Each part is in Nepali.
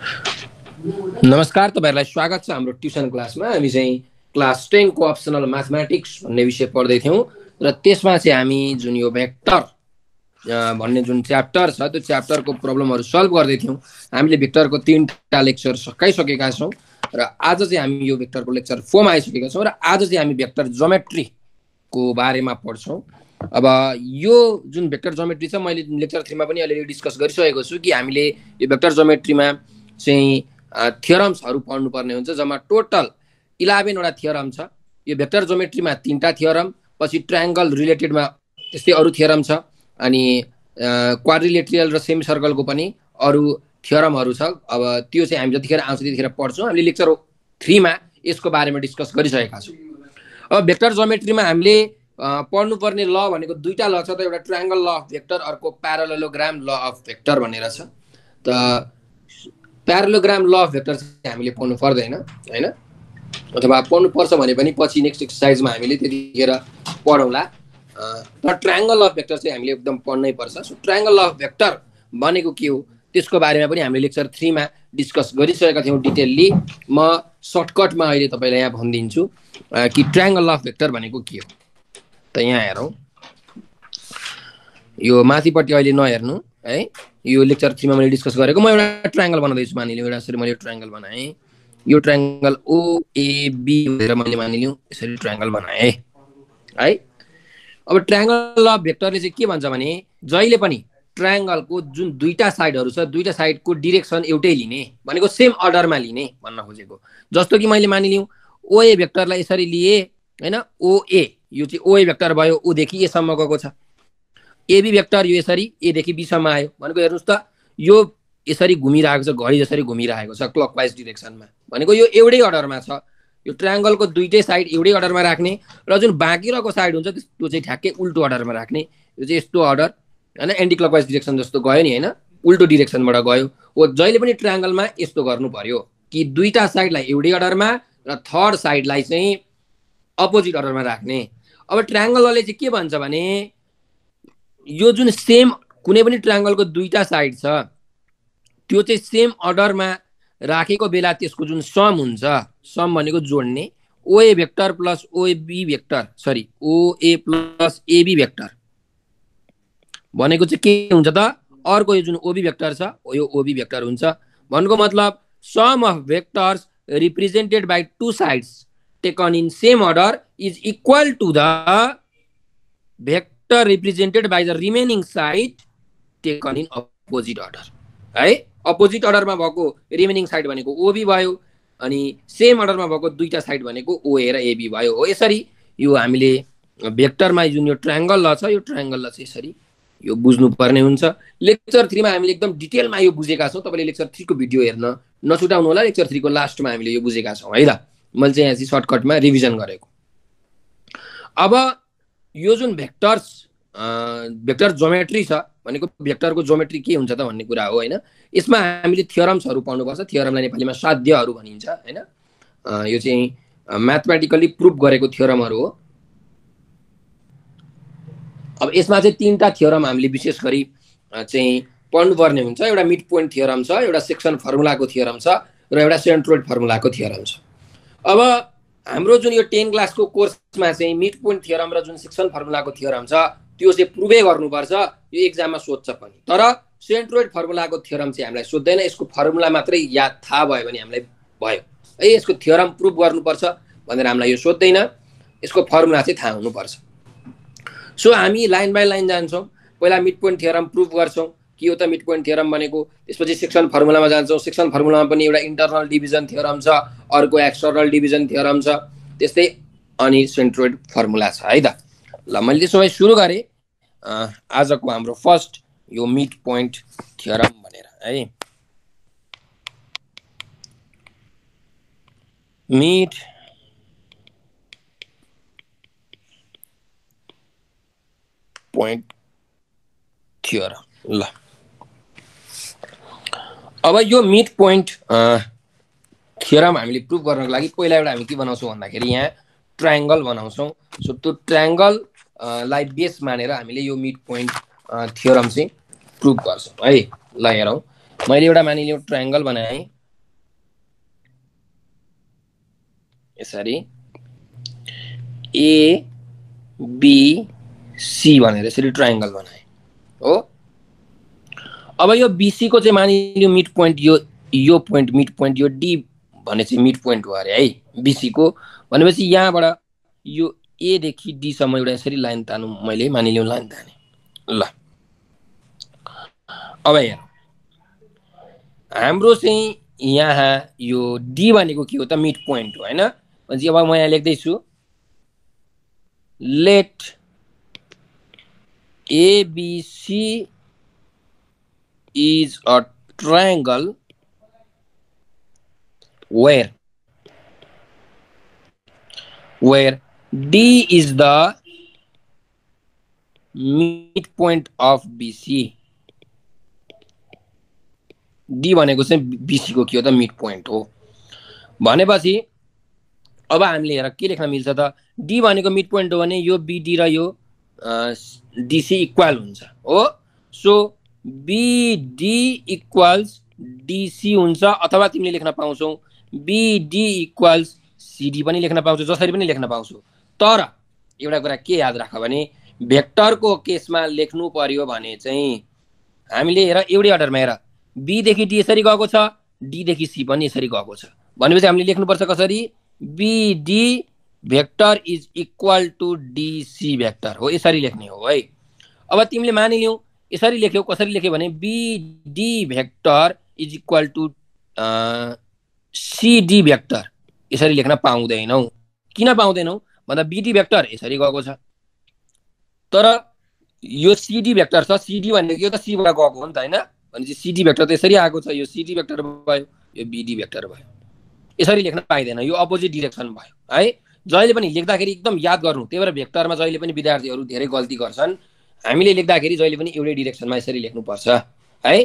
नमस्कार, तपाईहरुलाई स्वागत छ हाम्रो ट्युसन क्लासमा। हामी चाहिँ क्लास 10 को अप्सनल म्याथमेटिक्स भन्ने विषय पढ्दै थियौं र त्यसमा चाहिँ हामी जुन यो भेक्टर भन्ने जुन च्याप्टर छ त्यो च्याप्टरको प्रब्लमहरु सल्भ गर्दै थियौं। हामीले भेक्टरको 3टा लेक्चर सकाइसकेका छौं र आज चाहिँ हामी यो भेक्टरको लेक्चर 4 मा आइसकेका छौं र आज चाहिँ हामी भेक्टर ज्योमेट्री को बारेमा पढ्छौं। अब यो जुन भेक्टर ज्योमेट्री छ मैले लेक्चर 3 मा पनि अलरेडी डिस्कस गरिसकेको छु कि हामीले यो भेक्टर ज्योमेट्रीमा चाहिँ थियोरम्सहरु पढ्नु पर्ने हुन्छ। जम्मा टोटल 11 वटा थियोरम छ। यो भेक्टर ज्योमेट्रीमा 3टा थियोरम, पछि ट्रायंगल रिलेटेडमा त्यस्तै अरु थियोरम छ, अनि क्वाड्रिलेटरल र सेमी सर्कलको पनि अरु थियोरमहरु छ। अब त्यो चाहिँ हामी जतिखेर आउँछ त्यतिखेर पढ्छौं। हामीले लेक्चर 3 मा यसको बारेमा डिस्कस गरिसकेका छौं। अब भेक्टर ज्योमेट्रीमा हामीले पढ्नु पर्ने ल भनेको दुईटा ल छ। त एउटा ट्रायंगल ल अफ भेक्टर, अर्को प्यारालेलोग्राम ल अफ भेक्टर भनेर छ। त प्यारालेलोग्राम ल अफ भेक्टर चाहिँ हामीले पढ्नु पर्दैन हैन, अथवा पढ्नु पर्छ भने पनि पछि नेक्स्ट एक्सरसाइजमा हामीले त्यतिखेर पढौँला। तर ट्रायंगल ल अफ भेक्टर चाहिँ हामीले एकदम पढ्नै पर्छ। So triangle law of vector भनेको के हो त्यसको बारेमा पनि हामीले लेक्चर 3 मा डिस्कस गरिसकेका थियौं डिटेलली। म सर्टकटमा अहिले तपाईलाई यहाँ भनिदिन्छु कि ट्रायंगल ल अफ भेक्टर भनेको के हो। त यहाँ हेरौं, यो माथिपट्टि अहिले नहेर्नु है। यो लेक्चर 3 मा मैले डिस्कस गरेको म एउटा ट्रायंगल बनाउँदै छु। मानिलिउँ एउटा यसरी मैले ट्रायंगल बनाएँ। यो ट्रायंगल OAB भनेर मैले मानिलिउँ यसरी ट्रायंगल बनाएँ है। अब ट्रायंगल अफ भेक्टरले चाहिँ के भन्छ भने जहिले पनि ट्रायंगलको जुन दुईटा साइडहरु छ दुईटा साइडको डाइरेक्सन एउटै लिने भनेको सेम अर्डरमा लिने भन्न खोजेको। जस्तो कि मैले मानिलिउँ OA भेक्टरलाई यसरी लिए हैन। OA यो चाहिँ OA भेक्टर भयो, O देखि A सम्म गएको छ। AB भेक्टर यो यसरी A देखि B सम्म आयो भनेको हेर्नुस् त यो यसरी घुमिरहेको छ, घडी जसरी घुमिरहेको छ क्लकवाइज डाइरेक्सनमा भनेको यो एउटै अर्डरमा छ। यो ट्रायंगलको दुईटै साइड एउटै अर्डरमा राख्ने र जुन बाँकी रहेको साइड हुन्छ त्यो चाहिँ ठ्याक्कै उल्टो अर्डरमा राख्ने। यो चाहिँ यस्तो अर्डर हैन, एन्टी क्लकवाइज डाइरेक्सन जस्तो गयो नि हैन, उल्टो डाइरेक्सनबाट गयो। हो जहिले पनि ट्रायंगलमा यस्तो गर्नु पर्यो कि दुईटा साइडलाई एउटै अर्डरमा र थर्ड साइडलाई चाहिँ अपोजिट अर्डरमा राख्ने। अब ट्रायंगलले चाहिँ के भन्छ भने यो जुन सेम कुनै पनि ट्रायंगलको दुईटा साइड छ त्यो चाहिँ सेम अर्डरमा राखेको बेला त्यसको जुन सम हुन्छ, सम भनेको जोड्ने, OA vector plus OB vector sorry OA plus AB vector भनेको चाहिँ के हुन्छ त अर्को यो जुन OB भेक्टर छ यो OB भेक्टर हुन्छ। भन्नुको मतलब sum of vectors represented by two sides taken in same order is equal to the vector represented by the remaining side taken in opposite order है। अपोजिट अर्डरमा भएको रिमेनिङ साइड भनेको OB भयो, अनि सेम अर्डरमा भएको दुईटा साइड भनेको OA र AB भयो। हो यसरी यो हामीले भेक्टरमा जुन यो ट्रायंगल ल छ यो ट्रायंगल ल चाहिँ यसरी यो बुझ्नु पर्ने हुन्छ। लेक्चर 3 मा हामीले एकदम डिटेलमा यो बुझेका छौं। तपाईले लेक्चर 3 को भिडियो हेर्न नछुटाउनु होला। लेक्चर 3 को लास्टमा हामीले यो बुझेका छौं है त। मैले चाहिँ यहाँ चाहिँ सर्टकटमा रिभिजन गरेको। अब यो जुन भेक्टर्स भेक्टर ज्योमेट्री छ भनेको भेक्टरको ज्योमेट्री के हुन्छ त भन्ने कुरा हो हैन। यसमा हामीले थियोरम्सहरु पढ्नु पर्छ। थियोरमलाई नेपालीमा साध्यहरु भनिन्छ हैन। यो चाहिँ म्याथमेटिकली प्रुफ गरेको थियोरमहरु हो। अब यसमा चाहिँ 3टा थियोरम हामीले विशेष गरी चाहिँ पढ्नु पर्ने हुन्छ। एउटा मिड पोइन्ट थियोरम छ, एउटा सेक्सन फर्मुलाको थियोरम छ र एउटा सेन्ट्रोइड फर्मुलाको थियोरम छ। अब हाम्रो जुन यो 10 क्लासको कोर्समा चाहिँ मिड पोइन्ट थियोरम र जुन सेक्सन फर्मुलाको थियोरम छ त्यो चाहिँ प्रुभै गर्नुपर्छ। यो एक्जाममा सोध्छ पनि। तर सेन्ट्रोइड फर्मुलाको थियोरम चाहिँ हामीलाई सोध्दैन। यसको फर्मुला मात्रै याद थाहा भयो भने हामीलाई भयो है। यसको थियोरम प्रुफ गर्नुपर्छ भनेर हामीलाई यो सोध्दैन। यसको फर्मुला चाहिँ थाहा हुनुपर्छ। सो हामी लाइन बाइ लाइन जान्छौं। पहिला मिड पोइन्ट थियोरम प्रुफ गर्छौं के हो त मिड पोइन्ट थियोरम भनेको। त्यसपछि सेक्सन फर्मुलामा जान्छौं। सेक्सन फर्मुलामा पनि एउटा इन्टरनल डिभिजन थियोरम छ, अर्को एक्सटर्नल डिभिजन थियोरम छ, त्यस्तै अनि सेन्ट्रोइड फर्मुला छ है त। ल मैले त्यसो भए सुरु गरे आजको हाम्रो फर्स्ट यो मिड पोइन्ट थियोरम भनेर है। Mid point theorem. ल अब यो मिड पोइन्ट थियोरम हामीले प्रुफ गर्नको लागि पहिला एउटा हामी के बनाउँछौं भन्दाखेरि यहाँ ट्रायंगल बनाउँछौं। सो त्यो ट्रायंगल लाई बेस मानेर हामीले यो मिड पोइन्ट थियोरम चाहिँ प्रुफ गर्छौं है। ल हेरौं मैले एउटा मानिलिउँ ट्रायंगल बनाएँ यसरी ए बी सी भनेर यसरी ट्रायंगल बनाएँ हो। अब यो बीसी को चाहिँ मानिलिउँ मिड पोइन्ट यो पोइन्ट मिड पोइन्ट यो डी भने चाहिँ मिड पोइन्ट हो अरे है बीसी को। भनेपछि यहाँबाट यो ए देखि डी सम्म एउटा यसरी लाइन तानु मैले मानिलिउँ लाइन ताने ल। अब हेर हाम्रो चाहिँ यहाँ यो डी भनेको के हो त मिड पोइन्ट हो हैन। भनेपछि अब म यहाँ लेख्दैछु let ABC is a triangle where D is the midpoint of BC। D भनेको चाहिँ BC को के हो त मिड पोइन्ट हो। भनेपछि अब हामीले हेर के लेख्न मिल्छ त D भनेको मिड पोइन्ट हो भने यो BD र यो DC इक्वल हुन्छ हो। सो BD इक्वल्स DC हुन्छ अथवा तिमीले लेख्न पाउँछौ BD इक्वल्स CD पनि लेख्न पाउँछौ जसरी पनि लेख्न पाउँछौ। तर एउटा कुरा के याद राख भने भेक्टरको केसमा लेख्नु पर्यो भने चाहिँ हामीले हेर एउटै अर्डरमा हेर B देखि D यसरी गएको छ D देखि C पनि यसरी गएको छ। भनेपछि हामीले लेख्नुपर्छ कसरी BD vector is equal to DC vector हो यसरी लेख्ने हो है। अब तिमीले मानिलियौ यसरी लेख्यौ कसरी लेख्यौ भने BD vector is equal to CD vector यसरी लेख्न पाउँदैनौ। किन पाउँदैनौ भन्दा BD भेक्टर यसरी गएको छ तर यो CD भेक्टर छ CD भनेको यो त C बाट गएको हो नि त हैन। भनेपछि CD भेक्टर त यसरी आएको छ यो CD भेक्टर भयो यो BD भेक्टर भयो यसरी लेख्न पाइदैन यो अपोजिट डाइरेक्सन भयो है। जहिले पनि लेख्दाखेरि एकदम याद गर्नु त्यही भएर भेक्टरमा जहिले पनि विद्यार्थीहरू धेरै गल्ती गर्छन्। हामीले लेख्दाखेरि जहिले पनि एउटै डाइरेक्सनमा यसरी लेख्नुपर्छ है।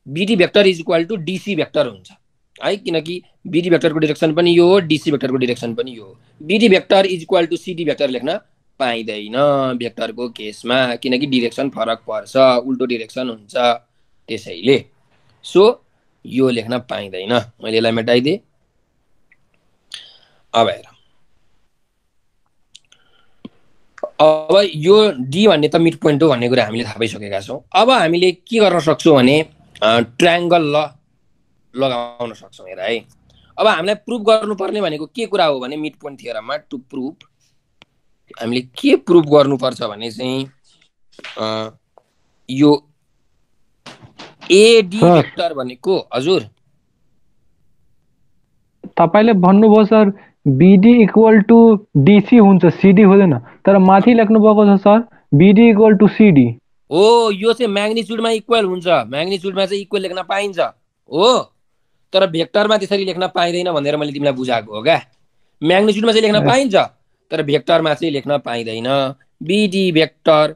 BD vector is equal to DC vector हुन्छ है किनकि BD भेक्टरको डाइरेक्सन पनि यो हो DC भेक्टरको डाइरेक्सन पनि यो हो। BD vector is equal to CD vector लेख्न पाइदैन भेक्टरको केसमा किनकि डाइरेक्सन फरक पर्छ उल्टो डाइरेक्सन हुन्छ त्यसैले सो यो लेख्न पाइदैन। मैले यसलाई मेटाइदिए। अब हेर अब यो D भन्ने त मिड पोइन्ट हो भन्ने कुरा हामीले थाहा पाइसकेका छौँ। अब हामीले के गर्न सक्छौँ भने ट्रायंगल लगाउन सक्छौँ हेर है। अब हामीलाई प्रुफ गर्नुपर्ने भनेको के कुरा हो भने मिड पोइन्ट थियरममा टु प्रुफ हामीले के प्रुफ गर्नुपर्छ भने चाहिँ यो AD भेक्टर भनेको हजुर तपाईले भन्नुभयो sir BD equal to DC हुन्छ CD हुँदैन तर माथि लेख्नु भएको छ sir BD equal to CD हो। यो चाहिँ म्याग्निट्युडमा इक्वल हुन्छ म्याग्निट्युडमा चाहिँ इक्वल लेख्न पाइन्छ हो तर भेक्टरमा त्यसरी लेख्न पाइदैन भनेर मैले तिमीलाई बुझाएको हो क्या। म्याग्निट्युडमा चाहिँ लेख्न पाइन्छ तर भेक्टरमा चाहिँ लेख्न पाइदैन। BD vector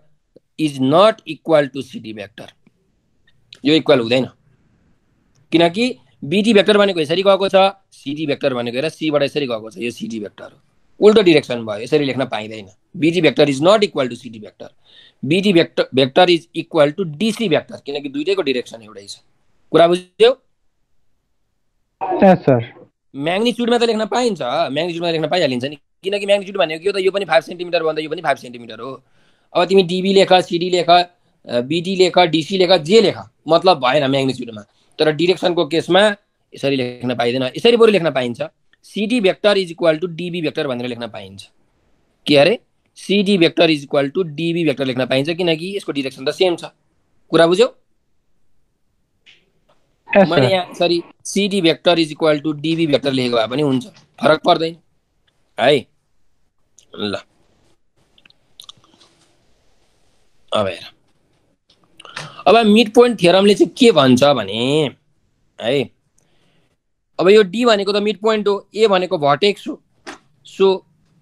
is not equal to CD vector यो इक्वल हुँदैन किनकि BD भेक्टर भनेको यसरी गएको छ CD भेक्टर भनेको हेर C बाट यसरी गएको छ यो CD भेक्टर हो उल्टो डाइरेक्सन भयो यसरी लेख्न पाइदैन। BD vector is not equal to CD vector BD vector is equal to DC vector किनकि दुईटैको डाइरेक्सन एउटै छ। कुरा बुझ्यौ? यस सर। म्याग्निट्युडमा त लेख्न पाइन्छ म्याग्निट्युडमा लेख्न पाइहालिन्छ नि किनकि म्याग्निट्युड भनेको यो पनि 5 सेन्टिमिटर भन्दा यो पनि 5 सेन्टिमिटर हो। अब तिमी DB लेख CD लेख BD लेख DC लेख जे लेख मतलब भएन म्याग्निट्युडमा तर डाइरेक्सनको केसमा यसरी लेख्न पाइदैन यसरी बरु लेख्न पाइन्छ CD vector is equal to DB vector भनेर लेख्न पाइन्छ। के अरे CD vector is equal to DB vector लेख्न पाइन्छ किनकि यसको डाइरेक्सन त सेम छ। कुरा बुझ्यौ? मैले यहाँ यसरी CD vector is equal to DB vector लेखेको भए पनि हुन्छ फरक पर्दैन है। ल अब हेर अब मिड पोइन्ट थ्योरमले चाहिँ के भन्छ भने है अब यो D भनेको त मिड पोइन्ट हो A भनेको भर्टेक्स हो। सो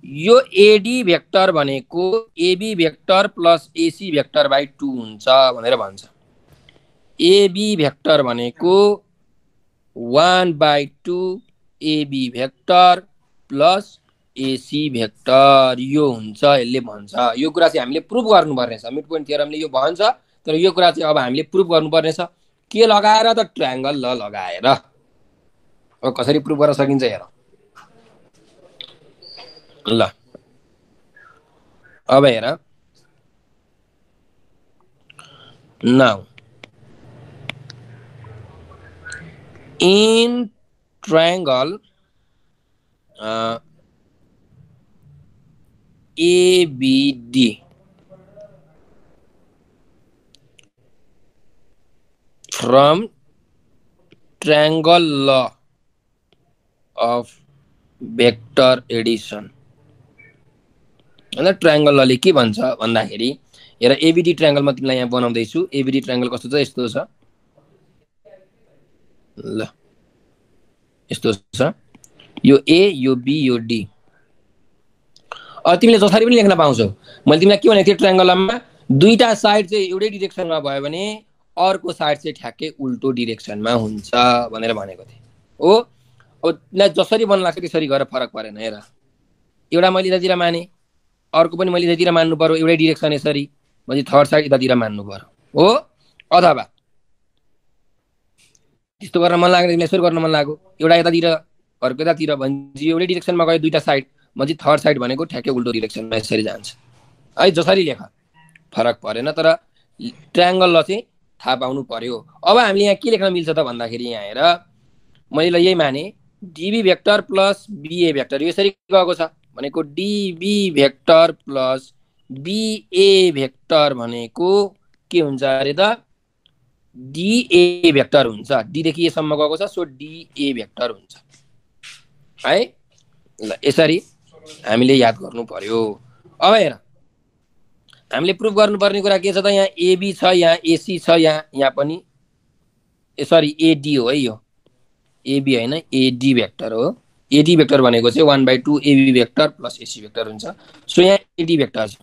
यो AD भेक्टर भनेको AB vector plus AC vector by 2 हुन्छ भनेर भन्छ। AB भेक्टर भनेको 1/2 AB vector plus AC vector यो हुन्छ यसले भन्छ। यो कुरा चाहिँ हामीले प्रुफ गर्नुपर्ने छ मिड पोइन्ट थ्योरमले यो भन्छ तर यो कुरा चाहिँ अब हामीले प्रुफ गर्नुपर्ने छ के लगाएर त ट्रायंगल ल लगाएर। अब कसरी प्रुफ गर्न सकिन्छ हेर ल। अब हेर now in triangle ABD from triangle law of vector addition हैन। ट्रायंगल लले के भन्छ भन्दाखेरि हेर एबीडी ट्रायंगल म तिमीलाई यहाँ बनाउँदै छु। एबीडी ट्रायंगल कस्तो छ यस्तो छ ल, यस्तो छ यो ए यो बी यो डी। अब तिमीले जसरी पनि लेख्न पाउँछौ। मैले तिमीलाई के भनेको थिएँ ट्रायंगलमा दुईटा साइड चाहिँ एउटै डिरेक्सनमा भयो भने अर्को साइड चाहिँ ठ्याक्कै उल्टो डिरेक्सनमा हुन्छ भनेर भनेको थिएँ हो। अब तिमीलाई जसरी मन लाग्छ त्यसरी गरेर फरक परेन। हेर एउटा मैले यतातिर माने अर्को पनि मैले यतातिर मान्नु पर्यो एउटै डिरेक्सन यसरी मैले थर्ड साइड यतातिर मान्नु पर्यो हो। अथवा त्यस्तो गर्न मन लाग्यो तिमीलाई यसरी गर्न मन लाग्यो एउटा यतातिर अर्को यतातिर भने एउटै डिरेक्सनमा गयो दुईटा साइड म्हणजे थर्ड साइड भनेको ठ्याक्कै उल्टो डिरेक्सनमा यसरी जान्छ है। जसरी लेख फरक परेन तर ट्रायंगल ल चाहिँ थाहा पाउनु पर्यो। अब हामीले यहाँ के लेख्न मिल्छ त भन्दाखेरि यहाँ हेर मैले यही माने dB vector plus BA vector यसरी गएको छ भनेको dB vector plus BA vector भनेको के हुन्छ अरे त डीए भेक्टर हुन्छ। डी देखि एसम्म गएको छ सो डीए भेक्टर हुन्छ है। ल यसरी हामीले याद गर्नु पर्यो। अब हेर हामीले प्रुफ गर्नुपर्ने कुरा के छ त यहाँ एबी छ यहाँ एसी छ यहाँ पनि सरी एडी हो है यो एबी हैन एडी भेक्टर हो। एडी भेक्टर भनेको चाहिँ 1/2 AB vector plus AC vector हुन्छ। सो यहाँ एडी भेक्टर छ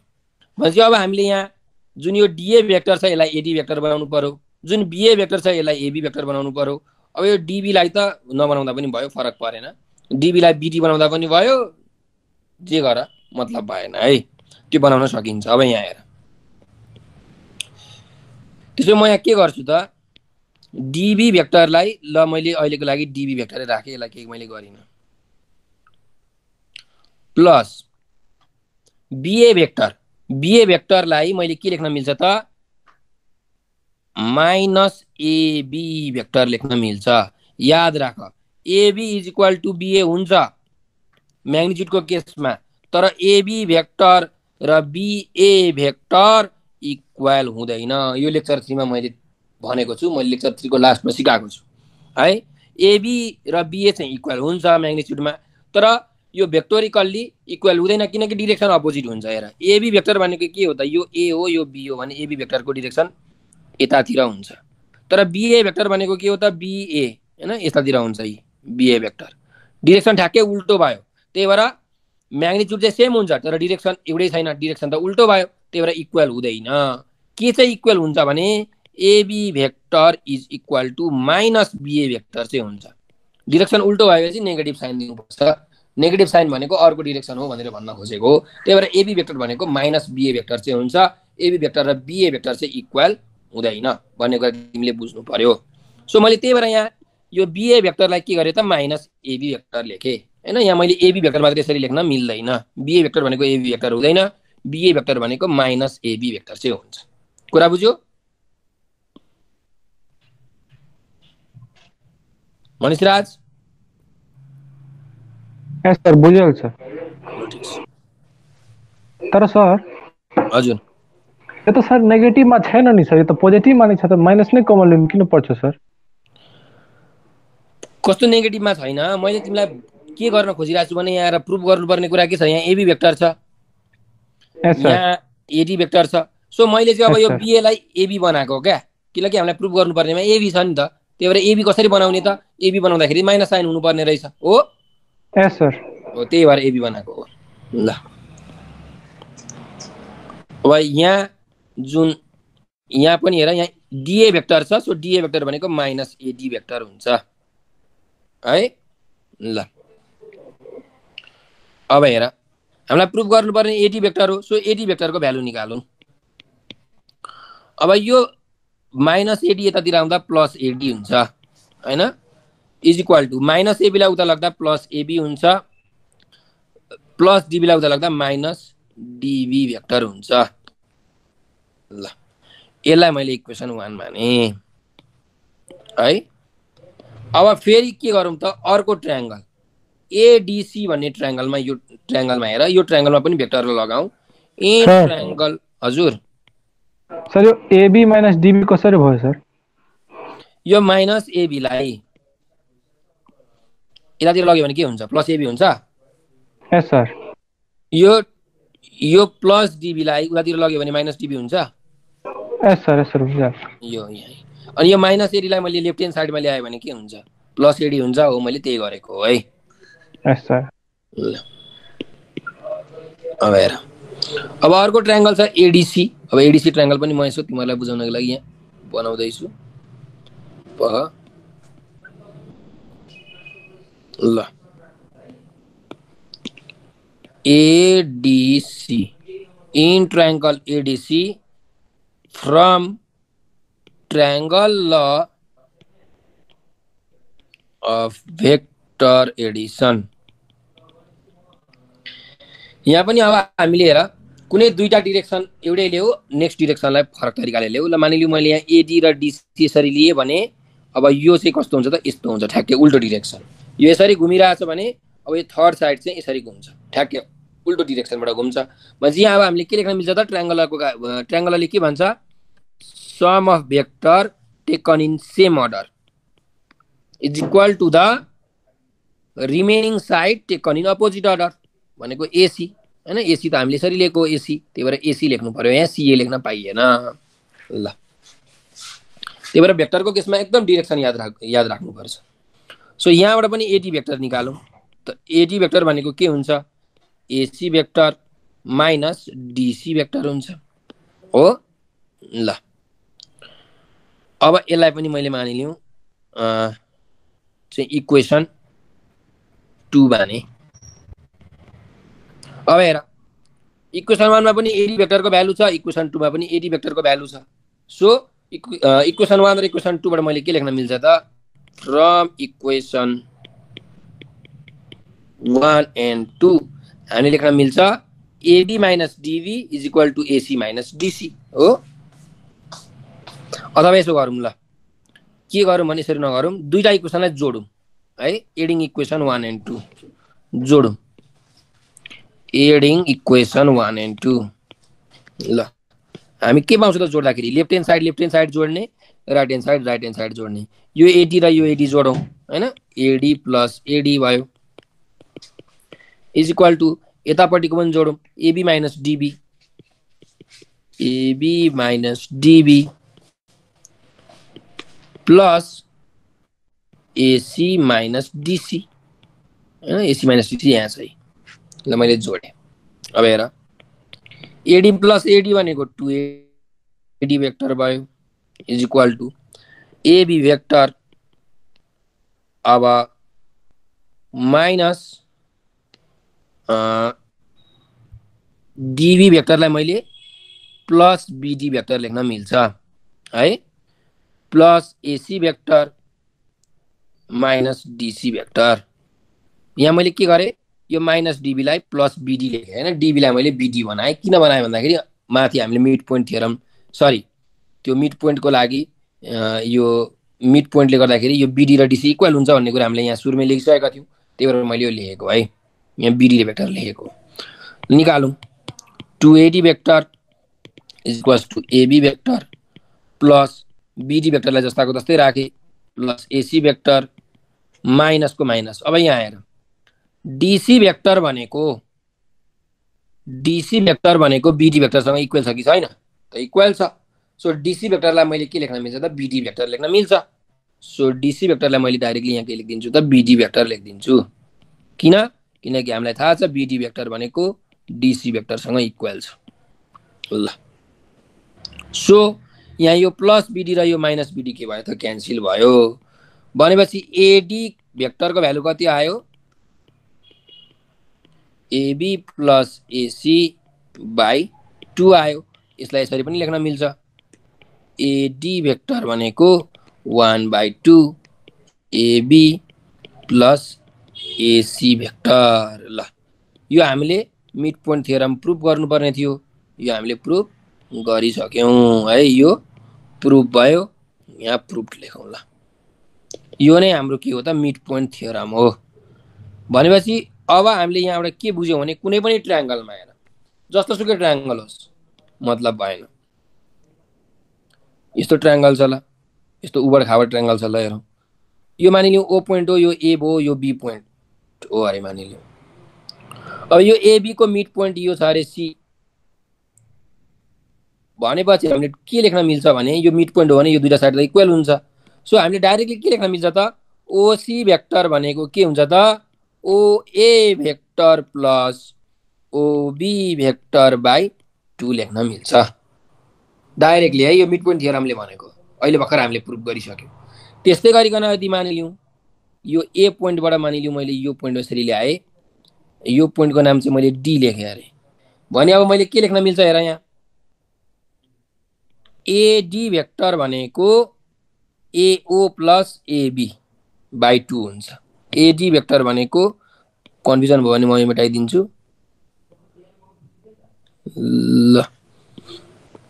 भनेपछि अब हामीले यहाँ जुन यो डीए भेक्टर छ यसलाई एडी भेक्टर बनाउनु पर्यो, जुन बीए भेक्टर छ यसलाई एबी भेक्टर बनाउनु पर्यो। अब यो डीबी लाई त नबनाउँदा पनि भयो फरक परेन, डीबी लाई बीडी बनाउँदा पनि भयो, जे गर मतलब भएन है, त्यो बनाउन सकिन्छ। अब यहाँ हेर त्यसो म यहाँ के गर्छु त डीबी भेक्टरलाई ल मैले अहिलेको लागि डीबी भेक्टरै राखेँ यसलाई केही मैले गरिन प्लस बीए भेक्टरलाई मैले के लेख्न मिल्छ त माइनस एबी भेक्टर लेख्न मिल्छ। याद राख AB is equal to BA हुन्छ म्याग्निट्युडको केसमा, तर एबी भेक्टर र बीए भेक्टर इक्वल हुँदैन। यो लेक्चर 3 मा मैले भनेको छु, मैले लेक्चर 3 को लास्टमा सिकाएको छु है। एबी र बीए चाहिँ इक्वल हुन्छ म्याग्निट्युडमा, तर यो भेक्टोरिकल्ली इक्वल हुँदैन किनकि डिरेक्सन अपोजिट हुन्छ। हेर एबी भेक्टर भनेको के हो त यो ए हो यो बी हो भने एबी भेक्टरको डिरेक्सन यतातिर हुन्छ, तर बीए भेक्टर भनेको के हो त बीए हैन यतातिर हुन्छ। यी बीए भेक्टर डिरेक्सन ठ्याक्कै उल्टो भयो, त्यही भएर म्याग्निट्युड चाहिँ सेम हुन्छ तर डिरेक्सन एउटै छैन, डिरेक्सन त उल्टो भयो, त्यही भएर इक्वल हुँदैन। के चाहिँ इक्वल हुन्छ भने AB vector is equal to minus BA vector चाहिँ हुन्छ। डिरेक्सन उल्टो भएपछि नेगेटिभ साइन दिनुपर्छ, नेगेटिभ साइन भनेको अर्को डिरेक्सन हो भनेर भन्न खोजेको। त्यही भएर एबी भेक्टर भनेको माइनस बीए भेक्टर चाहिँ हुन्छ, एबी भेक्टर र बीए भेक्टर चाहिँ इक्वल हुँदैन भन्ने कुरा तिमीले बुझ्नु पर्यो। सो मैले त्यही भएर यहाँ यो बीए भेक्टरलाई के गरे त माइनस एबी भेक्टर लेखे हैन। यहाँ मैले एबी भेक्टर मात्र यसरी लेख्न मिल्दैन, बीए भेक्टर भनेको एबी भेक्टर हुँदैन, बीए भेक्टर भनेको माइनस एबी भेक्टर चाहिँ हुन्छ। कुरा बुझ्यो मनिषराज? यस सर बुझेको छ। तर सर हजुर यो त सर नेगेटिभमा छैन नि सर, यो त पोजिटिभमा नै छ त माइनस नै कमन लिनु किन पर्छ सर? कस्तो नेगेटिभमा छैन? मैले तिमीलाई के गर्न खोजिरहेको छु भने यहाँ प्रुफ गर्नुपर्ने कुरा के छ, यहाँ एबी भेक्टर छ यहाँ एडी भेक्टर छ। सो मैले चाहिँ अब यो बीए लाई एबी बनाएको हो क्या, किनकि हामीलाई प्रुफ गर्नुपर्नेमा एबी छ नि त, त्यही भएर एबी कसरी बनाउने त एबी बनाउँदाखेरि माइनस साइन हुनुपर्ने रहेछ हो। यस सर हो त्यही भएर एबी बनाएको हो। ल अब यहाँ जुन यहाँ पनि हेर यहाँ डीए भेक्टर छ, सो डीए भेक्टर भनेको माइनस एडी भेक्टर हुन्छ है। ल अब हेर हामीलाई प्रुफ गर्नुपर्ने एडी भेक्टर हो, सो एडी भेक्टरको भ्यालु निकालौँ। अब यो माइनस एडी यतातिर आउँदा प्लस एडी हुन्छ हैन, इज इक्वल टु माइनस एबीलाई उता लाग्दा प्लस एबी हुन्छ, प्लस डिबीलाई उता लाग्दा माइनस डिबी भेक्टर हुन्छ। ल यसलाई मैले इक्वेसन 1 माने है। अब फेरि के गरौँ त, अर्को ट्रायंगल एडीसी भन्ने ट्रायंगलमा, यो ट्रायंगलमा हेर, यो ट्रायंगलमा पनि भेक्टर लगाऊ। ए सर ट्रायंगल हजुर सर यो एबी माइनस डिबी कसरी भयो सर? यो माइनस एबीलाई यतातिर लग्यो भने के हुन्छ, प्लस एबी हुन्छ। यस सर। यो प्लस डिबीलाई उतातिर लग्यो भने माइनस डिबी हुन्छ। यस सर हुन्छ। यो यहाँ अनि यो माइनस एडीलाई मैले लेफ्ट ह्यान्ड साइडमा ल्याएँ भने के हुन्छ, प्लस एडी हुन्छ। हो मैले त्यही गरेको हो है। यस सर। अब हेर, अब अर्को ट्रायंगल छ एडीसी। अब एडीसी ट्रायंगल पनि म यसो तिमीहरूलाई बुझाउनको लागि यहाँ बनाउँदैछु। ल ADC, in triangle ADC from triangle law of vector addition। यहाँ पनि अब हामीले हेर कुनै दुईटा डिरेक्सन एउटै ल्याऊ, नेक्स्ट डिरेक्सनलाई फरक तरिकाले ल्याऊ। ल मानिलिउँ मैले यहाँ एडी र डीसी यसरी लिए भने अब यो चाहिँ कस्तो हुन्छ त, यस्तो हुन्छ ठ्याक्कै उल्टो डिरेक्सन। यो यसरी घुमिरहेछ भने अब यो थर्ड साइड चाहिँ यसरी घुम्छ, ठ्याक्कै उल्टो डिरेक्सनबाट घुम्छ। भनेपछि यहाँ अब हामीले के लेख्न मिल्छ त, ट्रायंगलरले के भन्छ, sum of vector taken in same order is equal to the remaining side taken in opposite order भनेको एसी हैन। एसी त हामीले यसरी लेखेको एसी, त्यही भएर एसी लेख्नु पर्यो, यहाँ सीए लेख्न पाइएन। ल त्यही भएर भेक्टरको केसमा एकदम डिरेक्सन याद राख्नुपर्छ। सो यहाँबाट पनि एडी भेक्टर निकालौँ त। एडी भेक्टर भनेको के हुन्छ, AC vector minus DC vector हुन्छ हो। ल अब यसलाई पनि मैले मानिलिउँ चाहिँ इक्वेसन 2 बाने। अब हेर इक्वेसन 1 मा पनि एडी भेक्टरको भ्यालु छ, इक्वेसन 2 मा पनि एडी भेक्टरको भ्यालु छ। सो इक्वेसन 1 र इक्वेसन 2 बाट मैले के लेख्न मिल्छ त, फ्रम इक्वेसन 1 and 2 हामीले लेख्न मिल्छ AD minus DV is equal to AC minus DC हो। अथवा यसो गरौँ, ल के गरौँ भने यसरी नगरौँ, दुईटा इक्वेसनलाई जोडौँ है। एडिङ इक्वेसन 1 and 2 जोडौँ, एडिङ इक्वेसन 1 and 2। ल हामी के पाउँछौँ त जोड्दाखेरि, लेफ्ट ह्यान्ड साइड जोड्ने, राइट ह्यान्ड साइड जोड्ने। यो एडी र यो एडी जोडौँ हैन, एडी प्लस एडी भयो इज इक्वल टु यतापट्टिको पनि जोडौँ, AB minus DB, AB minus DB plus AC minus DC हैन। एसी माइनस डीसी यहाँ छ। ल मैले जोडेँ। अब हेर एडी प्लस एडी भनेको 2 एडी भेक्टर भयो is equal to AB vector अब माइनस डीबी भेक्टरलाई मैले प्लस बीडी भेक्टर लेख्न मिल्छ है, plus AC vector minus DC vector. यहाँ मैले के गरेँ, यो माइनस डीबीलाई प्लस बीडी लेखेँ हैन, डीबीलाई मैले बीडी बनाएँ। किन बनाएँ भन्दाखेरि माथि हामीले मिड पोइन्ट थियरम, सरी त्यो मिड पोइन्टको लागि यो मिड पोइन्टले गर्दाखेरि यो बीडी र डीसी इक्वल हुन्छ भन्ने कुरा हामीले यहाँ सुरुमै लेखिसकेका थियौँ, त्यही भएर मैले यो लेखेको है। यहाँ बीडी भेक्टर लेखेको निकालौँ, 2AD vector is equals to AB vector plus BD भेक्टरलाई जस्ताको तस्तै राखेँ प्लस एसी भेक्टर माइनसको माइनस। अब यहाँ हेर डीसी भेक्टर भनेको बीडी भेक्टरसँग इक्वल छ कि छैन त, इक्वल छ। सो डीसी भेक्टरलाई मैले के लेख्न मिल्छ त, बीडी भेक्टर लेख्न मिल्छ। सो डीसी भेक्टरलाई मैले डाइरेक्टली यहाँ के लेखिदिन्छु त, बीडी भेक्टर लेखिदिन्छु। किनकि हामीलाई थाहा छ बीडी भेक्टर भनेको डीसी भेक्टरसँग इक्वल छ। ल सो यहाँ यो प्लस बीडी र यो माइनस बीडी के भयो त, क्यान्सल भयो। भनेपछि एडी भेक्टरको भ्यालु कति आयो, एबी प्लस एसी बाई 2 आयो। यसलाई यसरी पनि लेख्न मिल्छ एडी भेक्टर भनेको 1/2 एबी प्लस एसी भेक्टर। ल यो हामीले मिड पोइन्ट थ्योरम प्रुफ गर्नुपर्ने थियो, यो हामीले प्रुफ गरिसक्यौँ है। यो प्रुफ भयो, यहाँ प्रुफ लेखौँ। ल यो नै हाम्रो के हो त मिड पोइन्ट थ्योरम हो। भनेपछि अब हामीले यहाँबाट के बुझ्यौँ भने कुनै पनि ट्रायङ्गलमा हेर, जस्तोसुकै ट्रायङ्गल होस् मतलब भएन। यस्तो ट्रायङ्गल छ, ल यस्तो उबड खाबड ट्रायङ्गल छ। ल हेरौँ, यो मानिलिउँ ओ पोइन्ट हो, यो ए भयो, यो बी पोइन्ट हो अरे मानिलिउँ। अब यो एबी को मिड पोइन्ट यो छ अरे सी, भनेपछि हामीले के लेख्न मिल्छ भने यो मिड पोइन्ट हो भने यो दुईटा साइड त इक्वल हुन्छ। सो हामीले डाइरेक्टली के लेख्न मिल्छ त ओसी भेक्टर भनेको के हुन्छ त OA vector plus OB vector by 2 लेख्न मिल्छ डाइरेक्टली है। यो मिड पोइन्ट थियोरमले भनेको अहिले भर्खर हामीले प्रुफ गरिसक्यौँ। त्यस्तै गरिकन यदि मानिलिउँ यो ए पोइन्टबाट मानिलिउँ मैले यो पोइन्ट यसरी ल्याएँ, यो पोइन्टको नाम चाहिँ मैले डी लेखेँ अरे भने अब मैले के लेख्न मिल्छ हेर, यहाँ एडी भेक्टर भनेको एओ प्लस एबी बाई 2 हुन्छ। एडी भेक्टर भनेको कन्फ्युजन भयो भने म यो मेटाइदिन्छु। ल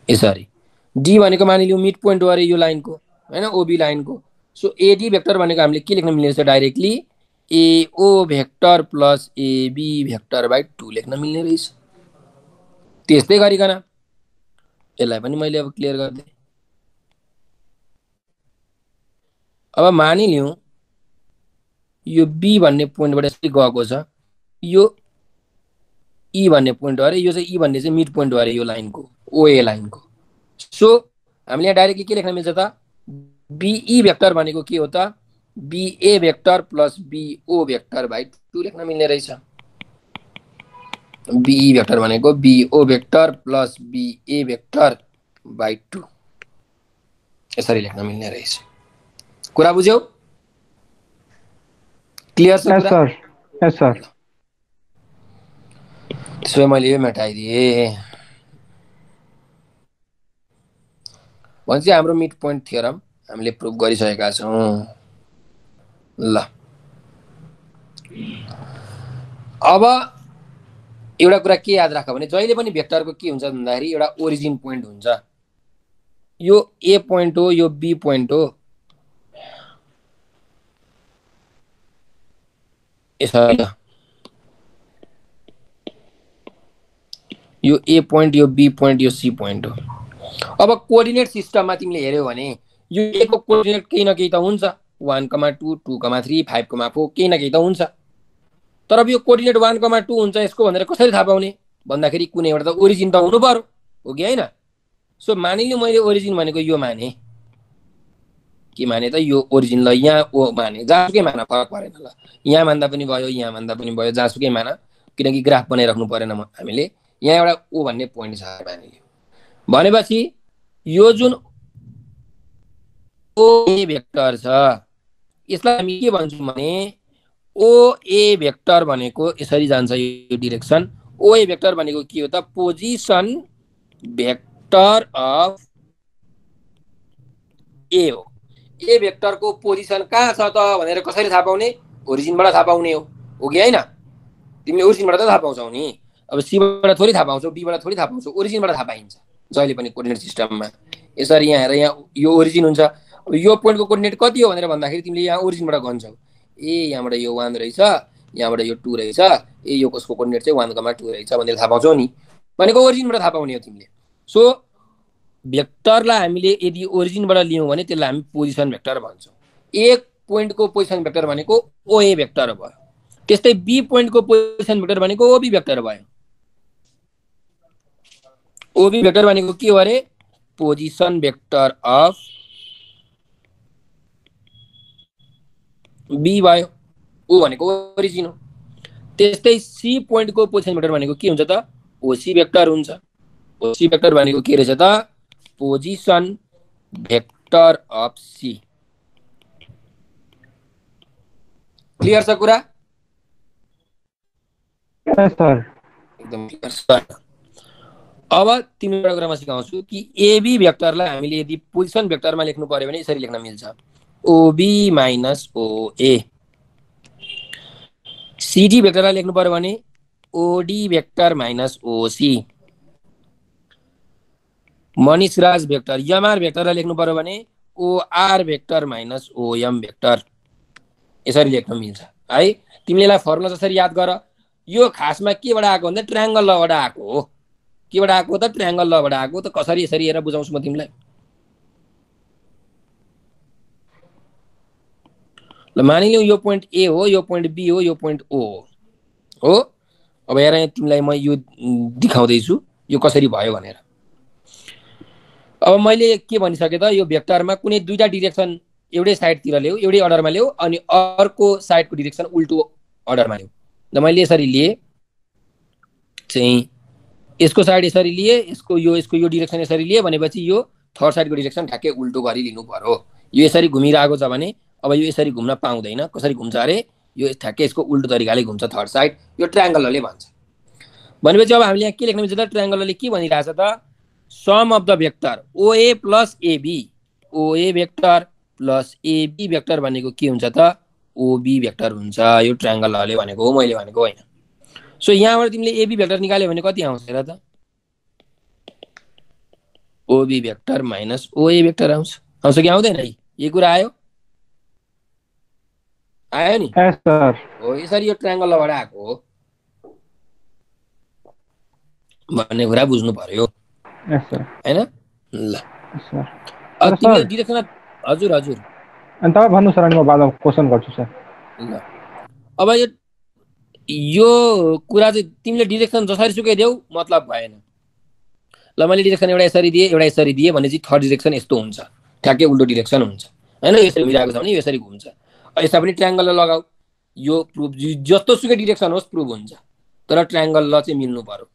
यसरी डी भनेको मानिलिउँ मिड पोइन्ट हो अरे यो लाइनको हैन, ओबी लाइनको। सो एडी भेक्टर भनेको हामीले के लेख्न मिल्ने रहेछ directly AO vector plus AB vector by 2 लेख्न मिल्ने रहेछ। त्यस्तै गरिकन यसलाई पनि मैले अब क्लियर गर्दै, अब मानिलिउँ यो बी भन्ने पोइन्टबाट यसरी गएको छ, यो ई भन्ने पोइन्ट हो अरे, यो चाहिँ ई भन्ने चाहिँ मिड पोइन्ट हो अरे यो लाइनको ओए लाइनको। सो हामीले यहाँ डाइरेक्टली के लेख्न मिल्छ त बिई भेक्टर भनेको के हो त BA vector plus BO vector by 2 लेख्न मिल्ने रहेछ। बिई भेक्टर भनेको BO vector plus BA vector by 2 यसरी लेख्न मिल्ने रहेछ। कुरा बुझ्यौ? क्लियर छ कुरा? सर यस सर। त्यसो मैले यो मेटाइदिएँ भने चाहिँ हाम्रो मिड पोइन्ट थियोरम हामीले प्रुफ गरिसकेका छौँ। ल अब एउटा कुरा के याद राख भने जहिले पनि भेक्टरको के हुन्छ भन्दाखेरि एउटा ओरिजिन पोइन्ट हुन्छ। यो ए पोइन्ट हो, यो बी पोइन्ट हो, यसरी यो ए पोइन्ट, यो बी पोइन्ट, यो सी पोइन्ट हो। अब कोअर्डिनेट सिस्टममा तिमीले हेर्यौ भने यो ए को कोअर्डिनेट केही न केही त हुन्छ, 1,2, 2,3, 5,4 केही न केही त हुन्छ। तर अब यो कोअर्डिनेट 1,2 हुन्छ यसको भनेर कसरी थाहा पाउने भन्दाखेरि कुनै एउटा त ओरिजिन त हुनु पर्यो, हो कि होइन? सो मानिलिउँ मैले ओरिजिन भनेको यो माने, के माने त यो ओरिजिन, ल यहाँ ओ माने, जहाँसुकै माना फरक परेन। ल यहाँ मान्दा पनि भयो, यहाँ मान्दा पनि भयो, जहाँसुकै माना, किनकि ग्राफ बनाइराख्नु परेन हामीले। यहाँ एउटा ओ भन्ने पोइन्ट छ मानिलिउँ भनेपछि यो जुन ओए भेक्टर छ यसलाई हामी के भन्छौँ भने ओए भेक्टर भनेको यसरी जान्छ यो डिरेक्सन। ओए भेक्टर भनेको के हो त पोजिसन भेक्टर अफ ए हो। ए भेक्टरको पोजिसन कहाँ छ त भनेर कसरी थाहा पाउने? ओरिजिनबाट थाहा पाउने हो कि होइन? तिमीले ओरिजिनबाट त थाहा पाउँछौ नि, अब सीबाट थोरै थाहा पाउँछौ, बीबाट थोरै थाहा पाउँछौ, ओरिजिनबाट थाहा पाइन्छ जहिले पनि कोअर्डिनेट सिस्टममा। यसरी यहाँ हेर, यहाँ यो ओरिजिन हुन्छ। अब यो पोइन्टको कोअर्डिनेट कति हो भनेर भन्दाखेरि तिमीले यहाँ ओरिजिनबाट गन्छौ, ए यहाँबाट यो 1 रहेछ, यहाँबाट यो 2 रहेछ, ए यो कसको कोअर्डिनेट चाहिँ 1,2 रहेछ भनेर थाहा पाउँछौ नि, भनेको ओरिजिनबाट थाहा पाउने हो तिमीले। सो भेक्टरलाई हामीले यदि ओरिजिनबाट लियौँ भने त्यसलाई हामी पोजिसन भेक्टर भन्छौँ। एक पोइन्टको पोजिसन भेक्टर भनेको ओए भेक्टर भयो। त्यस्तै बी पोइन्टको पोजिसन भेक्टर भनेको ओबी भेक्टर भयो। ओबी भेक्टर भनेको के हो अरे पोजिसन भेक्टर अफ बी भयो, ओ भनेको ओरिजिन हो। त्यस्तै सी पोइन्टको पोजिसन भेक्टर भनेको के हुन्छ त ओसी भेक्टर हुन्छ। ओसी भेक्टर भनेको के रहेछ त position vector of C. Clear छ कुरा? यस सर एकदम क्लियर छ। अब तिमीलाई एउटा कुरा म सिकाउँछु कि एबी भेक्टरलाई हामीले यदि पोजिसन भेक्टरमा लेख्नु पर्यो भने यसरी लेख्न मिल्छ ओबी माइनस ओए। सिडी भेक्टरलाई लेख्नु पर्यो भने ओडी भेक्टर माइनस ओसी। मनिष राज भेक्टर यमआर भेक्टरलाई लेख्नु पर्यो भने OR vector minus OM vector. यसरी लेख्न मिल्छ है। तिमीले यसलाई फर्मुला जसरी याद गर। यो खासमा केबाट आएको भन्दा ट्रायङ्गल लबाट आएको हो। केबाट आएको त ट्रायङ्गल लबाट आएको। त कसरी यसरी हेरेर बुझाउँछु म तिमीलाई। ल मानिलिउँ यो पोइन्ट ए हो, यो पोइन्ट बी हो, यो पोइन्ट ओ हो। अब हेर यहाँ तिमीलाई म यो देखाउँदैछु यो कसरी भयो भनेर। अब मैले के भनिसकेँ त यो भेक्टरमा कुनै दुईटा डिरेक्सन एउटै साइडतिर ल्याऊ, एउटै अर्डरमा ल्याऊ अनि अर्को साइडको डिरेक्सन उल्टो अर्डरमा ल्याऊ। ल मैले यसरी लिएँ चाहिँ यसको साइड यसरी लिए, यसको यो डिरेक्सन यसरी लिए भनेपछि यो थर्ड साइडको डिरेक्सन ठ्याक्कै उल्टो गरी लिनु पर्यो। यो यसरी घुमिरहेको छ भने अब यो यसरी घुम्न पाउँदैन। कसरी घुम्छ अरे यो ठ्याक्कै यसको उल्टो तरिकाले घुम्छ थर्ड साइड। यो ट्रायङ्गलले भन्छ। भनेपछि अब हामीले यहाँ के लेख्न मिल्छ त ट्रायङ्गलले के भनिरहेछ त sum of the vector OA plus AB. OA vector plus AB vector भनेको के हुन्छ त ओबी भेक्टर हुन्छ। यो ट्रायङ्गलले भनेको हो, मैले भनेको होइन। सो यहाँबाट तिमीले एबी भेक्टर निकाल्यो भने कति आउँछ र त ओबी भेक्टर माइनस ओए भेक्टर आउँछ। आउँछ कि आउँदैन? यो कुरा आयो आयो नि हो। यसरी यो ट्रायङ्गलबाट आएको हो भन्ने कुरा बुझ्नु पर्यो हैन। ल अब तिमीले डिरेक्सन हजुर हजुर अनि तपाईँ भन्नु सर अनि म बादमा क्वेसन गर्छु सर। ल अब यो कुरा चाहिँ तिमीले डिरेक्सन जसरी सुकै देऊ मतलब भएन। ल मैले डिरेक्सन एउटा यसरी दिएँ एउटा यसरी दिएँ भने चाहिँ थर्ड डिरेक्सन यस्तो हुन्छ ठ्याक्कै उल्टो डिरेक्सन हुन्छ हैन। यसरी घुमिरहेको छ भने यसरी घुम्छ। यसमा पनि ट्रायङ्गल लगाऊ। यो प्रुफ जस्तो सुकै डिरेक्सन होस् प्रुफ हुन्छ तर ट्रायङ्गल ल चाहिँ मिल्नु पर्यो।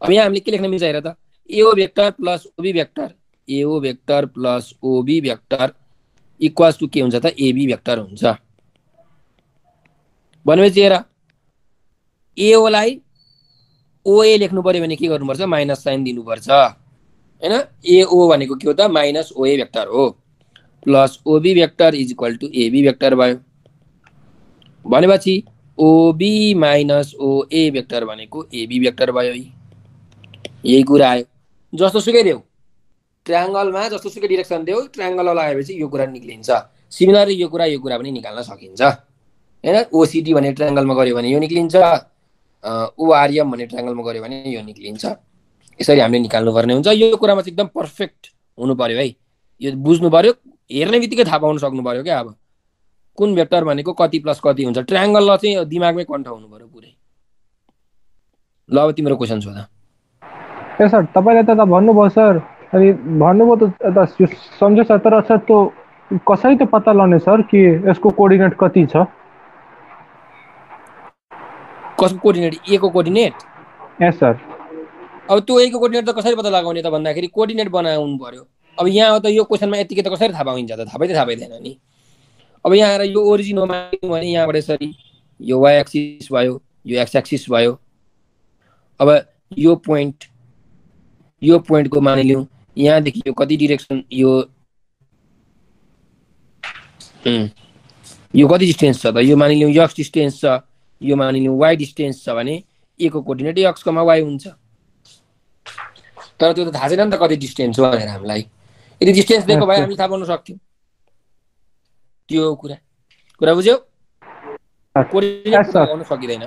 अब यहाँ हामीले के लेख्न मिल्छ हेर त AO vector plus OB vector. AO vector plus OB vector equals to के हुन्छ त एबी भेक्टर हुन्छ। भनेपछि हेर एओलाई ओए लेख्नु पर्यो भने के गर्नुपर्छ माइनस साइन दिनुपर्छ हैन। एओ भनेको के हो त माइनस ओए भेक्टर हो plus OB vector is equal to AB vector भयो। भनेपछि ओबी माइनस ओए भेक्टर भनेको एबी भेक्टर भयो। यही कुरा आयो। जस्तो सुकै देऊ ट्रायङ्गलमा जस्तो सुकै डिरेक्सन देऊ ट्रायङ्गल लगाएपछि यो कुरा निक्लिन्छ। सिमिलरली यो कुरा पनि निकाल्न सकिन्छ हैन। ओसिडी भन्ने ट्रायङ्गलमा गऱ्यो भने यो निक्लिन्छ। ओआरएम भन्ने ट्रायङ्गलमा गऱ्यो भने यो निक्लिन्छ। यसरी हामीले निकाल्नु पर्ने हुन्छ। यो कुरामा चाहिँ एकदम पर्फेक्ट हुनु पर्यो है। यो बुझ्नु पर्यो। हेर्ने बित्तिकै थाहा पाउन सक्नु पर्यो क्या। अब कुन भेक्टर भनेको कति प्लस कति हुन्छ ट्रायङ्गल ल चाहिँ दिमागमै कन्ठ हुनु पर्यो पुरै। ल अब तिम्रो क्वेसन सोध। ए सर तपाईँले त भन्नुभयो सर अनि भन्नुभयो त सम्झे सर तर सर त्यो कसरी त पत्ता लगाउने सर कि यसको कोअर्डिनेट कति छ? कसको कोअर्डिनेट? ए को कोअर्डिनेट? ए सर अब त्यो ए को कोअर्डिनेट त कसरी पत्ता लगाउने त भन्दाखेरि कोअर्डिनेट बनाउनु पर्यो। अब यहाँ त यो क्वेसनमा यतिकै त कसरी थाहा पाइन्छ त थाहा पाइदैन नि। अब यहाँ आएर यो ओरिजिन हो मान्यौँ भने यहाँबाट यसरी यो वाइ एक्सिस भयो यो एक्स एक्सिस भयो। अब यो पोइन्टको मानिलिउँ यहाँदेखि यो कति डिरेक्सन यो कति डिस्टेन्स छ त यो मानिलिउँ एक्स डिस्टेन्स छ यो मानिलिउँ वाइ डिस्टेन्स छ भने ए को कोअर्डिनेट एक्सकोमा वाइ हुन्छ। तर त्यो त थाहा छैन नि त कति डिस्टेन्स हो भनेर हामीलाई। यदि डिस्टेन्स दिएको भए हामीले थाहा पाउन सक्थ्यौँ। त्यो कुरा बुझ्यौ? कोअर्डिनेट पत्ता लगाउन सकिँदैन।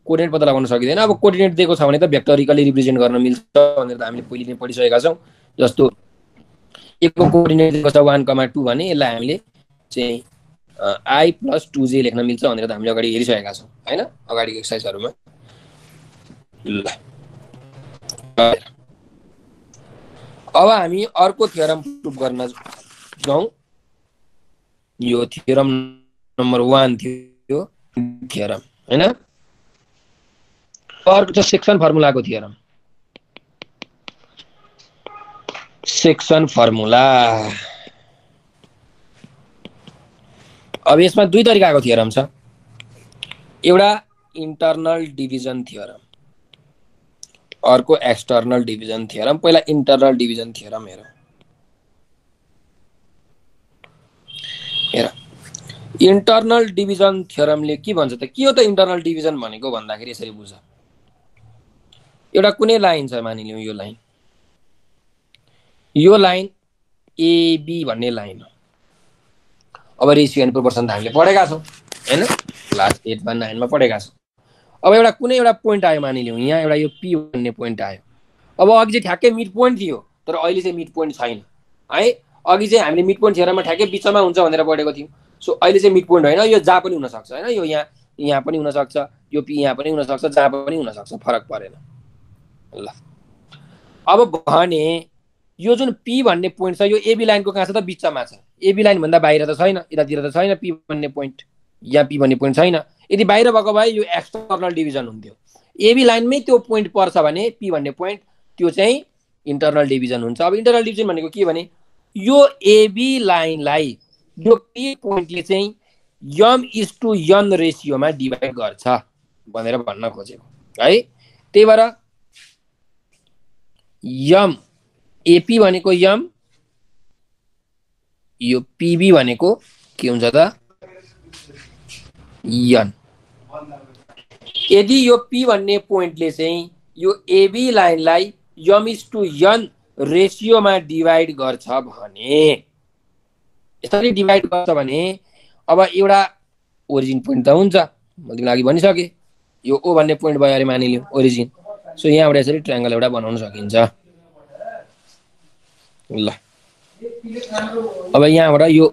कोअर्डिनेट पत्ता लगाउन सकिँदैन। अब कोअर्डिनेट दिएको छ भने त भेक्टरिकली रिप्रेजेन्ट गर्न मिल्छ भनेर त हामीले पहिले नै पढिसकेका छौँ। जस्तो एक को कोअर्डिनेट दिएको छ 1,2 भने यसलाई हामीले चाहिँ आई प्लस 2j लेख्न मिल्छ भनेर त हामीले अगाडि हेरिसकेका छौँ हैन अगाडिको एक्सर्साइजहरुमा। ल अब हामी अर्को थ्योरम प्रुभ गर्न जाउँ। यो थ्योरम नम्बर 1 थियो थ्योरम हैन। अर्को छ सेक्सन फर्मुलाको थ्योरम। सेक्सन फर्मुला अब यसमा दुई तरिकाको थ्योरम छ। एउटा इन्टरनल डिभिजन थ्योरम अर्को एक्सटर्नल डिभिजन थियरम। पहिला इन्टरनल डिभिजन थियरम हेरौँ। हेर, इन्टरनल डिभिजन थियरमले के भन्छ त? के हो त इन्टरनल डिभिजन भनेको भन्दाखेरि यसरी बुझ। एउटा कुनै लाइन छ, मानिलिउँ यो लाइन एबी भन्ने लाइन हो। अब रेसियो एन्ड प्रोपोर्सन त हामीले पढेका छौँ हैन, क्लास 8 मा 9 मा पढेका छौँ। अब एउटा कुनै एउटा पोइन्ट आयो, मानिलिउँ यहाँ एउटा यो पी भन्ने पोइन्ट आयो। अब अघि चाहिँ ठ्याक्कै मिड पोइन्ट थियो, तर अहिले चाहिँ मिड पोइन्ट छैन है। अघि चाहिँ हामीले मिड पोइन्ट थियरममा ठ्याक्कै बिचमा हुन्छ भनेर पढेको थियौँ। सो अहिले चाहिँ मिड पोइन्ट होइन, यो जहाँ पनि हुनसक्छ होइन। यो यहाँ पनि हुनसक्छ, यो पी यहाँ पनि हुनसक्छ, जहाँ पनि हुनसक्छ, फरक परेन। ल अब भने यो जुन पी भन्ने पोइन्ट छ यो एबी लाइनको कहाँ छ त? बिचमा छ। एबी लाइन भन्दा बाहिर त छैन, यतातिर त छैन पी भन्ने पोइन्ट, यहाँ पी भन्ने पोइन्ट छैन। यदि बाहिर भएको भए यो एक्सटर्नल डिभिजन हुन्थ्यो। एबी लाइनमै त्यो पोइन्ट पर्छ भने पी भन्ने पोइन्ट, त्यो चाहिँ इन्टरनल डिभिजन हुन्छ। अब इन्टरनल डिभिजन भनेको के भने यो एबी लाइनलाई यो पी पोइन्टले चाहिँ m:n रेसियोमा डिभाइड गर्छ भनेर भन्न खोजेको है। त्यही भएर यम एपी भनेको यम, यो पीबी भनेको के हुन्छ त? यन। यदि यो पी भन्ने पोइन्टले चाहिँ यो एबी लाइनलाई m:n रेसियोमा डिभाइड गर्छ भने, यसरी डिभाइड गर्छ भने अब एउटा ओरिजिन पोइन्ट त हुन्छ, मैले तिमीलाई अघि भनिसकेँ। यो ओ भन्ने पोइन्ट भयो अरे मानिलिउँ ओरिजिन। सो यहाँबाट यसरी ट्रायंगल एउटा बनाउन सकिन्छ। ल अब यहाँबाट यो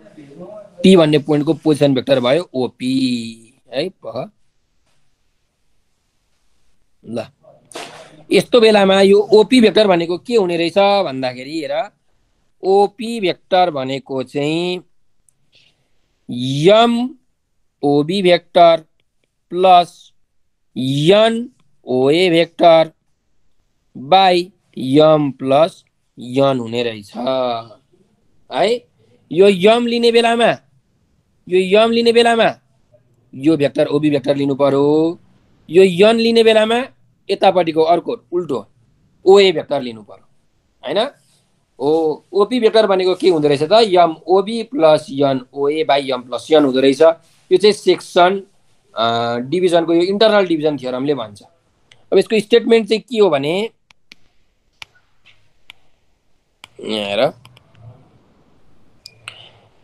पी भन्ने पोइन्टको पोजिसन भेक्टर भयो ओपी है। ल यस्तो बेलामा यो ओपी भेक्टर भनेको के हुने रहेछ भन्दाखेरि, हेर ओपी भेक्टर भनेको चाहिँ यम ओबी भेक्टर प्लस यन ओए भेक्टर बाई यम प्लस यन हुने रहेछ है। यो यम लिने बेलामा यो भेक्टर ओबी भेक्टर लिनु पर्यो। यो यन लिने बेलामा यतापट्टिको अर्को उल्टो ओए भेक्टर लिनु पर्यो हैन। ओपी भेक्टर भनेको के हुँदो रहेछ त? यम ओबी प्लस यन ओए बाई यम प्लस यन हुँदो रहेछ। यो चाहिँ सेक्सन डिभिजनको यो इन्टरनल डिभिजन थियरमले भन्छ। अब यसको स्टेटमेन्ट चाहिँ के हो भने, हेर,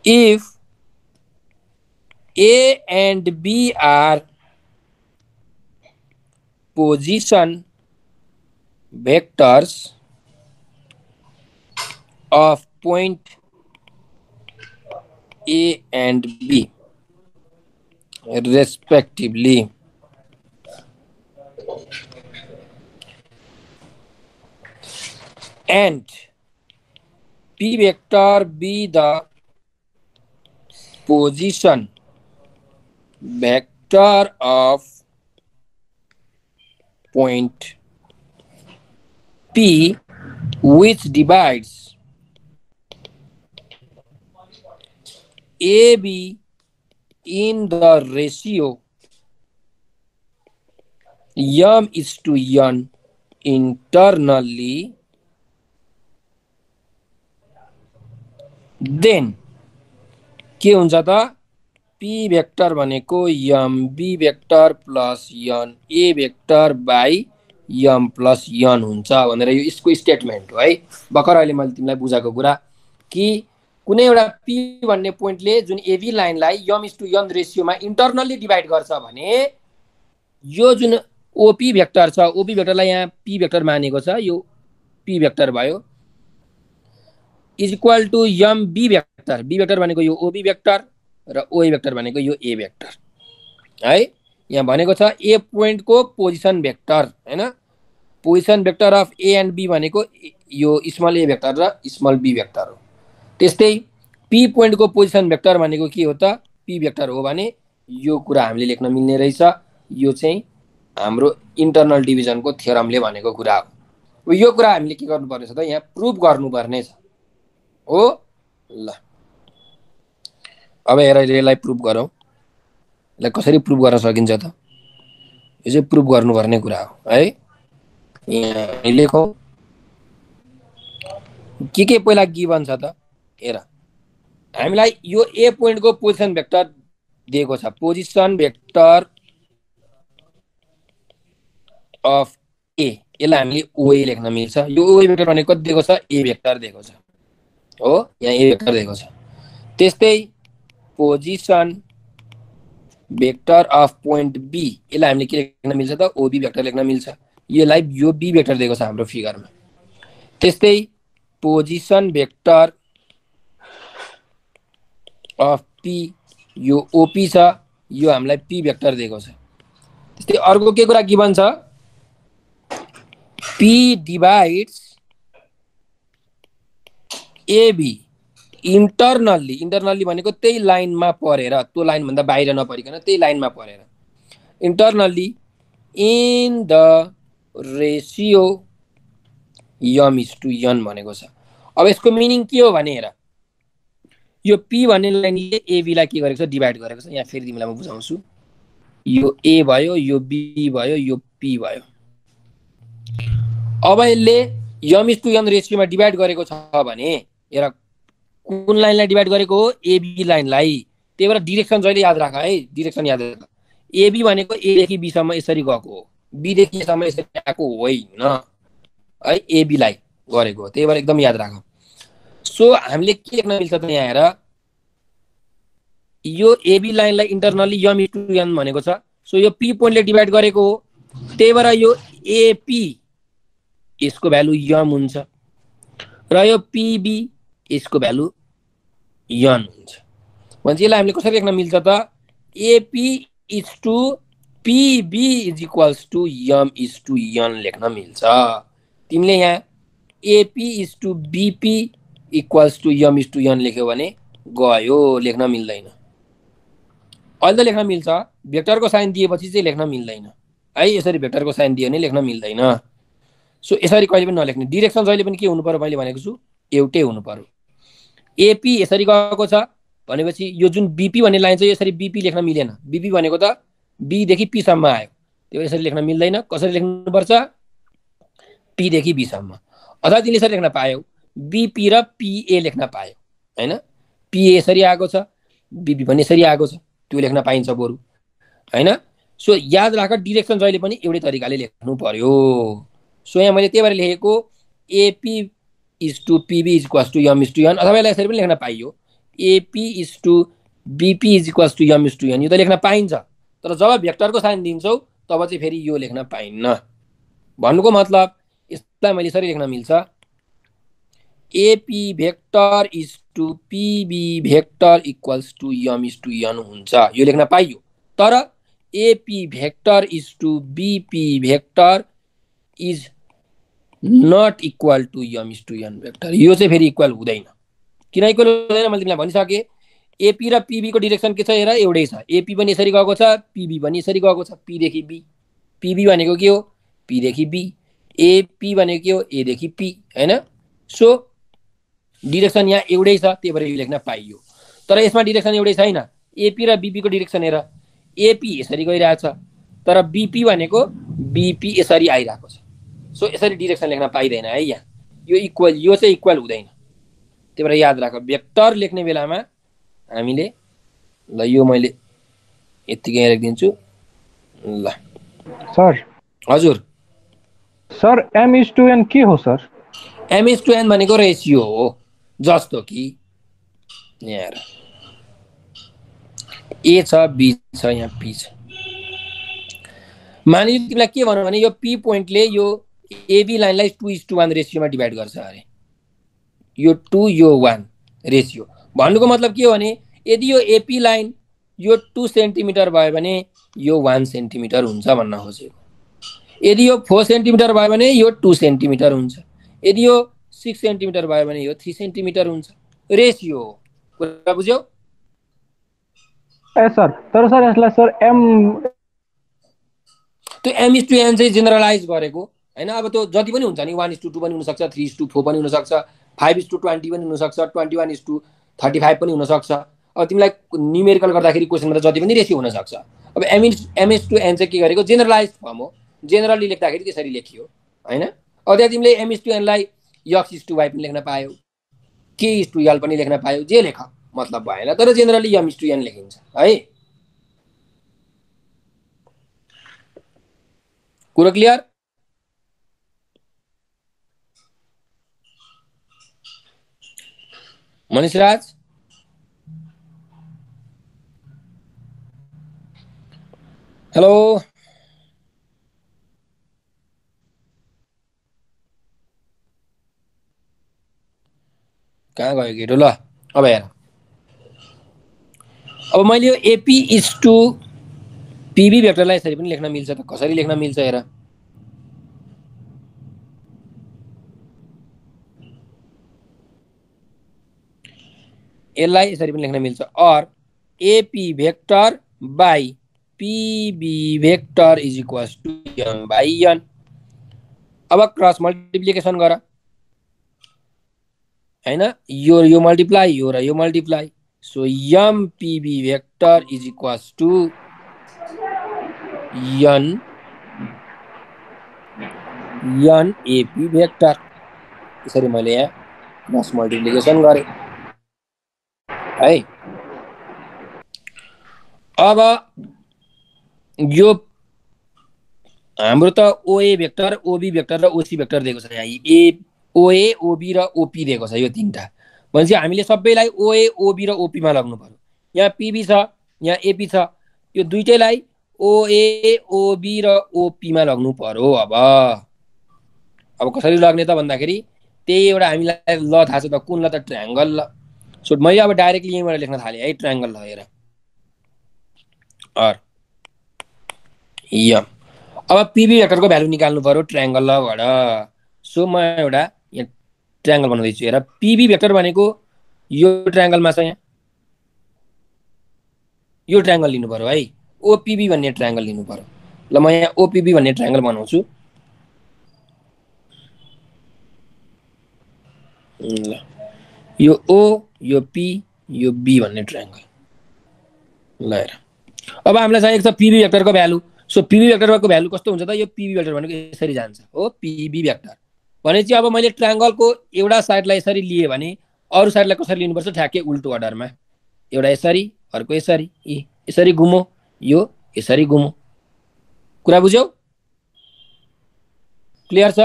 if A and B are position vectors of point A and B respectively, and P vector be the position vector of point P which divides AB in the ratio m:n internally, then के हुन्छ त? पी भेक्टर भनेको M B vector plus N A vector by M plus N हुन्छ भनेर यो यसको स्टेटमेन्ट हो है। भर्खर अहिले मैले तिमीलाई बुझाएको कुरा कि कुनै एउटा पी भन्ने पोइन्टले जुन एबी लाइनलाई m:n रेसियोमा इन्टरनली डिभाइड गर्छ भने यो जुन ओपी भेक्टर छ, ओपी भेक्टरलाई यहाँ पी भेक्टर मानेको छ, यो पी भेक्टर भयो, इज इक्वल टु यम बी भेक्टर। बी भेक्टर भनेको यो ओबी भेक्टर र ओए भेक्टर भनेको यो ए भेक्टर है। यहाँ भनेको छ ए पोइन्टको पोजिसन भेक्टर हैन। Position vector of A and B भनेको यो स्मल ए भेक्टर र स्मल बी भेक्टर हो। त्यस्तै पी पोइन्टको पोजिसन भेक्टर भनेको के हो त? पी भेक्टर हो भने यो कुरा हामीले लेख्न मिल्ने रहेछ। यो चाहिँ हाम्रो इन्टरनल डिभिजनको थियरमले भनेको कुरा हो। यो कुरा हामीले के गर्नुपर्ने छ त? यहाँ प्रुभ गर्नुपर्ने छ हो। ल अब हेर यसलाई प्रुभ गरौँ। यसलाई कसरी प्रुभ गर्न सकिन्छ त? यो चाहिँ प्रुभ गर्नुपर्ने कुरा हो है। यहाँ लेखौँ के पहिला गिभन छ त हेर हामीलाई यो ए पोइन्टको पोजिसन भेक्टर दिएको छ पोजिसन भेक्टर अफ ए यसलाई हामीले ओए लेख्न मिल्छ यो ओए भेक्टर भनेको कति दिएको छ ए भेक्टर दिएको छ हो यहाँ ए भेक्टर दिएको छ त्यस्तै position vector of point B यसलाई हामीले के लेख्न मिल्छ त ओबी भेक्टर लेख्न मिल्छ यसलाई यो बी भेक्टर दिएको छ हाम्रो फिगरमा त्यस्तै पोजिसन भेक्टर अफ पी यो ओपी छ यो हामीलाई पी भेक्टर दिएको छ त्यस्तै अर्को के कुरा गिभन छ पी डिभाइड्स एबी इन्टरनल्ली भनेको त्यही लाइनमा परेर त्यो लाइन भन्दा बाहिर नपरिकन त्यही लाइनमा परेर इन्टरनल्ली इन द रेसियो यम इज टु यन भनेको छ अब यसको मिनिङ के हो भने हेर यो पी भन्ने लाइनले एबीलाई के गरेको छ डिभाइड गरेको छ यहाँ फेरि तिमीलाई म बुझाउँछु यो ए भयो यो बी भयो यो पी भयो अब यसले यम इज टु यन रेसियोमा डिभाइड गरेको छ भने हेर कुन लाइनलाई डिभाइड गरेको हो एबी लाइनलाई त्यही भएर डिरेक्सन जहिले याद राख है डिरेक्सन याद राख एबी भनेको ए देखि बी सम्म यसरी गएको हो बी देखि ए सम्म यसरी आएको होइन है एबी लाई गरेको हो त्यही भएर एकदम याद राख सो हामीले के लेख्न मिल्छ त यहाँ हेर यो एबी लाइनलाई इन्टरनली यम इज टु यन भनेको छ सो यो पी पोइन्टले डिभाइड गरेको हो त्यही भएर यो एपी यसको भ्यालु यम हुन्छ र यो पीबी यसको भ्यालु यन हुन्छ भने यसलाई हामीले कसरी लेख्न मिल्छ त AP is to PB is equals to M is to N लेख्न मिल्छ तिमीले यहाँ AP is to BP equals to M is to N लेख्यो भने गयो लेख्न मिल्दैन अहिले त लेख्न मिल्छ भेक्टरको साइन दिएपछि चाहिँ लेख्न मिल्दैन है यसरी भेक्टरको साइन दियो भने लेख्न मिल्दैन सो यसरी कहिले पनि नलेख्ने डिरेक्सन जहिले पनि के हुनु पर्यो मैले भनेको छु एउटै हुनु पर्यो एपी यसरी गएको छ भनेपछि यो जुन बीपी भन्ने लाइन चाहिँ यसरी बीपी लेख्न मिलेन बीपी भनेको त बी देखि पी सम्म आयो त्यो यसरी लेख्न मिल्दैन कसरी लेख्नुपर्छ पी देखि बी सम्म अथवा तिमीले यसरी लेख्न पायौ बीपी र पीए लेख्न पायो हैन पीए यसरी आएको छ बीपी पनि यसरी आएको छ त्यो लेख्न पाइन्छ बरु हैन सो याद राख डिरेक्सन जहिले पनि एउटै तरिकाले लेख्नु पर्यो सो यहाँ मैले त्यही भएर लेखेको AP is to PB is equals to M is to N अथवा यसलाई यसरी पनि लेख्न पाइयो AP is to BP is equals to M is to N यो त लेख्न पाइन्छ तर जब भेक्टरको साइन दिन्छौ तब चाहिँ फेरि यो लेख्न पाइन्न भन्नुको मतलब यसलाई मैले यसरी लेख्न मिल्छ AP vector is to PB vector equals to M is to N हुन्छ यो लेख्न पाइयो तर AP vector is to BP vector is not equal to M is to N vector यो चाहिँ फेरि इक्वल हुँदैन किन इक्वल हुँदैन मैले तिमीलाई भनिसकेँ एपी र पीबी को डिरेक्सन के छ हेर एउटै छ एपी पनि यसरी गएको छ पीबी पनि यसरी गएको छ पी देखि बी पीबी भनेको के हो पी देखि बी एपी भनेको के हो ए देखि पी हैन सो डिरेक्सन यहाँ एउटै छ त्यही भएर यो लेख्न पाइयो तर यसमा डिरेक्सन एउटै छैन एपी र बीपी को डिरेक्सन हेर एपी यसरी गइरहेछ तर बीपी भनेको बीपी यसरी आइरहेको छ सो यसरी डिरेक्सन लेख्न पाइदैन है यहाँ यो इक्वल यो चाहिँ इक्वल हुँदैन त्यही भएर याद राख भेक्टर लेख्ने बेलामा हामीले ल यो मैले यतिकै राखिदिन्छु ल सर हजुर sir M is to N के हो sir M is to N भनेको रेसियो हो जस्तो कि यहाँ ए छ बी छ यहाँ पी छ मानिलिनु तिमीलाई के भन्नु भने यो पी पोइन्टले यो एबी लाइनलाई 2:1 रेसियोमा डिभाइड गर्छ अरे यो 2 यो 1 रेसियो भन्नुको मतलब के हो भने यदि यो एपी लाइन यो 2 सेन्टिमिटर भयो भने यो 1 सेन्टिमिटर हुन्छ भन्न खोजेको यदि यो 4 सेन्टिमिटर भयो भने यो 2 सेन्टिमिटर हुन्छ यदि यो 6 सेन्टिमिटर भयो भने यो 3 सेन्टिमिटर हुन्छ रेसियो हो कुरा बुझ्यौ ए सर तर सर यसलाई सर एम त्यो एम इज टु एन चाहिँ जेनरलाइज गरेको हैन अब त्यो जति पनि हुन्छ नि 1:2 पनि हुन सक्छ 3:4 पनि हुन सक्छ 5:20 पनि हुन सक्छ 21:35 पनि हुन सक्छ अब तिमीलाई न्यूमेरिकल गर्दाखेरि क्वेशनमा त जति पनि रेसियो हुन सक्छ अब एम इज टु एन चाहिँ के गरेको जेनरलाइज फर्म हो जेनरली लेख्दाखेरि त्यसरी लेखियो हैन। अब त्यहाँ तिमीले m is to n लाई x is to y पनि लेख्न पायौ, k is to l पनि लेख्न पायौ, जे लेख मतलब भएन, तर generally m is to n लेखिन्छ है। कुरो क्लियर? मनीष राज हेलो, कहाँ गयो केटो? ल अब हेर, अब मैले यो एपी इज टु पीबी भेक्टरलाई यसरी पनि लेख्न मिल्छ त, कसरी लेख्न मिल्छ हेर। यसलाई यसरी पनि लेख्न मिल्छ, or AP vector by PB vector is equals to M by N. अब क्रस मल्टिप्लिकेसन गर हैन, यो मल्टिप्लाई यो र यो multiply, so M PB vector is equals to N AP vector. यसरी मैले यहाँ क्रस मल्टिप्लिकेसन गरेँ है। अब यो हाम्रो त ओए भेक्टर, ओबी भेक्टर र ओसी भेक्टर दिएको छ। यहाँ ए ओए ओबी र ओपी दिएको छ, यो तीनटा। भनेपछि हामीले सबैलाई ओए ओबी र ओपीमा लाग्नु पर्यो। यहाँ पीबी छ, यहाँ एपी छ, यो दुईटैलाई ओए ओबी र ओपीमा लाग्नु पर्यो। अब कसरी लाग्ने त भन्दाखेरि त्यही एउटा हामीलाई ल थाहा छ त, कुन ल त, ट्रायंगल ल। सो मैले अब डाइरेक्टली यहीँबाट लेख्न थालेँ है, ट्रायंगल ल हेर अर यम। अब पीबी भेक्टरको भ्यालु निकाल्नु पर्यो ट्रायंगल लबाट। सो म एउटा यहाँ ट्रायंगल बनाउँदैछु। हेर, पीबी भेक्टर भनेको यो ट्रायंगलमा छ, यहाँ यो ट्रायंगल लिनु पर्यो है, ओपीबी भन्ने ट्रायंगल लिनु पर्यो। ल म यहाँ ओपीबी भन्ने ट्रायंगल बनाउँछु। ल यो ओ, यो पी, यो बी भन्ने ट्रायंगल। ल हेर, अब हामीलाई चाहिएको छ पीबी भेक्टरको भ्यालु। सो पीबी भेक्टरको भ्यालु कस्तो हुन्छ त, यो पीबी भेक्टर भनेको यसरी जान्छ हो, पीबी भेक्टर भनेपछि अब मैले ट्रायंगलको एउटा साइडलाई यसरी लिए भने अरू साइडलाई कसरी लिनुपर्छ, ठ्याक्कै उल्टो अर्डरमा। एउटा यसरी, अर्को यसरी, यसरी घुमो, यो यसरी घुमो। कुरा बुझ्यौ? क्लियर छ?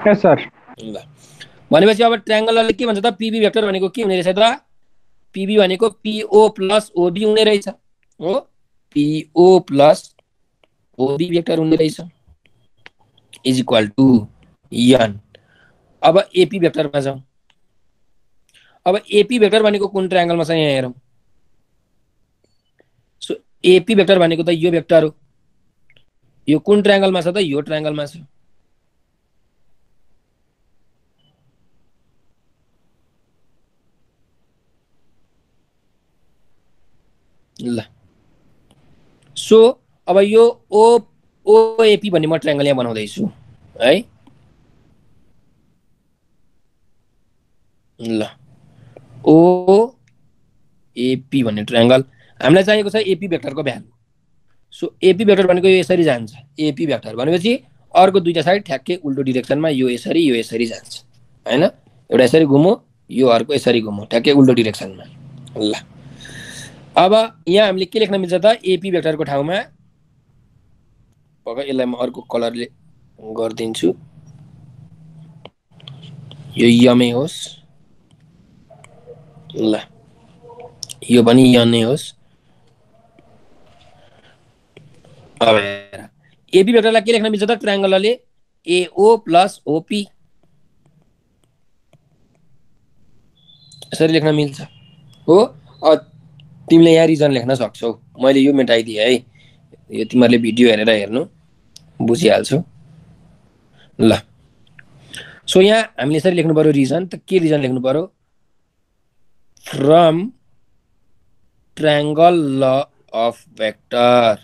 यस सर। ल भनेपछि अब ट्रायंगलले के भन्छ त, पीबी भेक्टर भनेको के हुने रहेछ त, पीबी भनेको पीओ प्लस ओबी हुने रहेछ हो, पीओ प्लस ओबी भेक्टर हुने रहेछ इज इक्वल टु एन। अब एपी भेक्टरमा जाउँ। अब एपी भेक्टर भनेको कुन ट्रायंगलमा छ, यहाँ हेरौँ। सो एपी भेक्टर भनेको त यो भेक्टर हो, यो कुन ट्रायंगलमा छ त, यो ट्रायंगलमा छ। ल सो अब यो ओएपी भन्ने म ट्रायंगल यहाँ बनाउँदैछु है। ल ओएपी भन्ने ट्रायंगल हामीलाई चाहिएको छ एपी भेक्टरको भ्यालु। सो एपी भेक्टर भनेको यो यसरी जान्छ, एपी भेक्टर भनेपछि अर्को दुईटा साइड ठ्याक्कै उल्टो डिरेक्सनमा, यो यसरी जान्छ हैन। एउटा यसरी घुमो, यो अर्को यसरी घुमो, ठ्याक्कै उल्टो डिरेक्सनमा। ल अब यहाँ हामीले के लेख्न मिल्छ त, एपी भेक्टरको ठाउँमा यसलाई म अर्को कलरले गरिदिन्छु, यो यमै होस्। ल यो पनि यनै होस्। अब हेर, एपी भेक्टरलाई के लेख्न मिल्छ त, ट्रायंगलले एओ प्लस ओपी यसरी लेख्न मिल्छ हो। तिमीले यहाँ रिजन लेख्न सक्छौ, मैले यो मेटाइदिएँ है, यो तिमीहरूले भिडियो हेरेर हेर्नु बुझिहाल्छौ। ल सो यहाँ हामीले यसरी लेख्नु पर्यो रिजन। त के रिजन लेख्नु पर्यो, from triangle law of vector,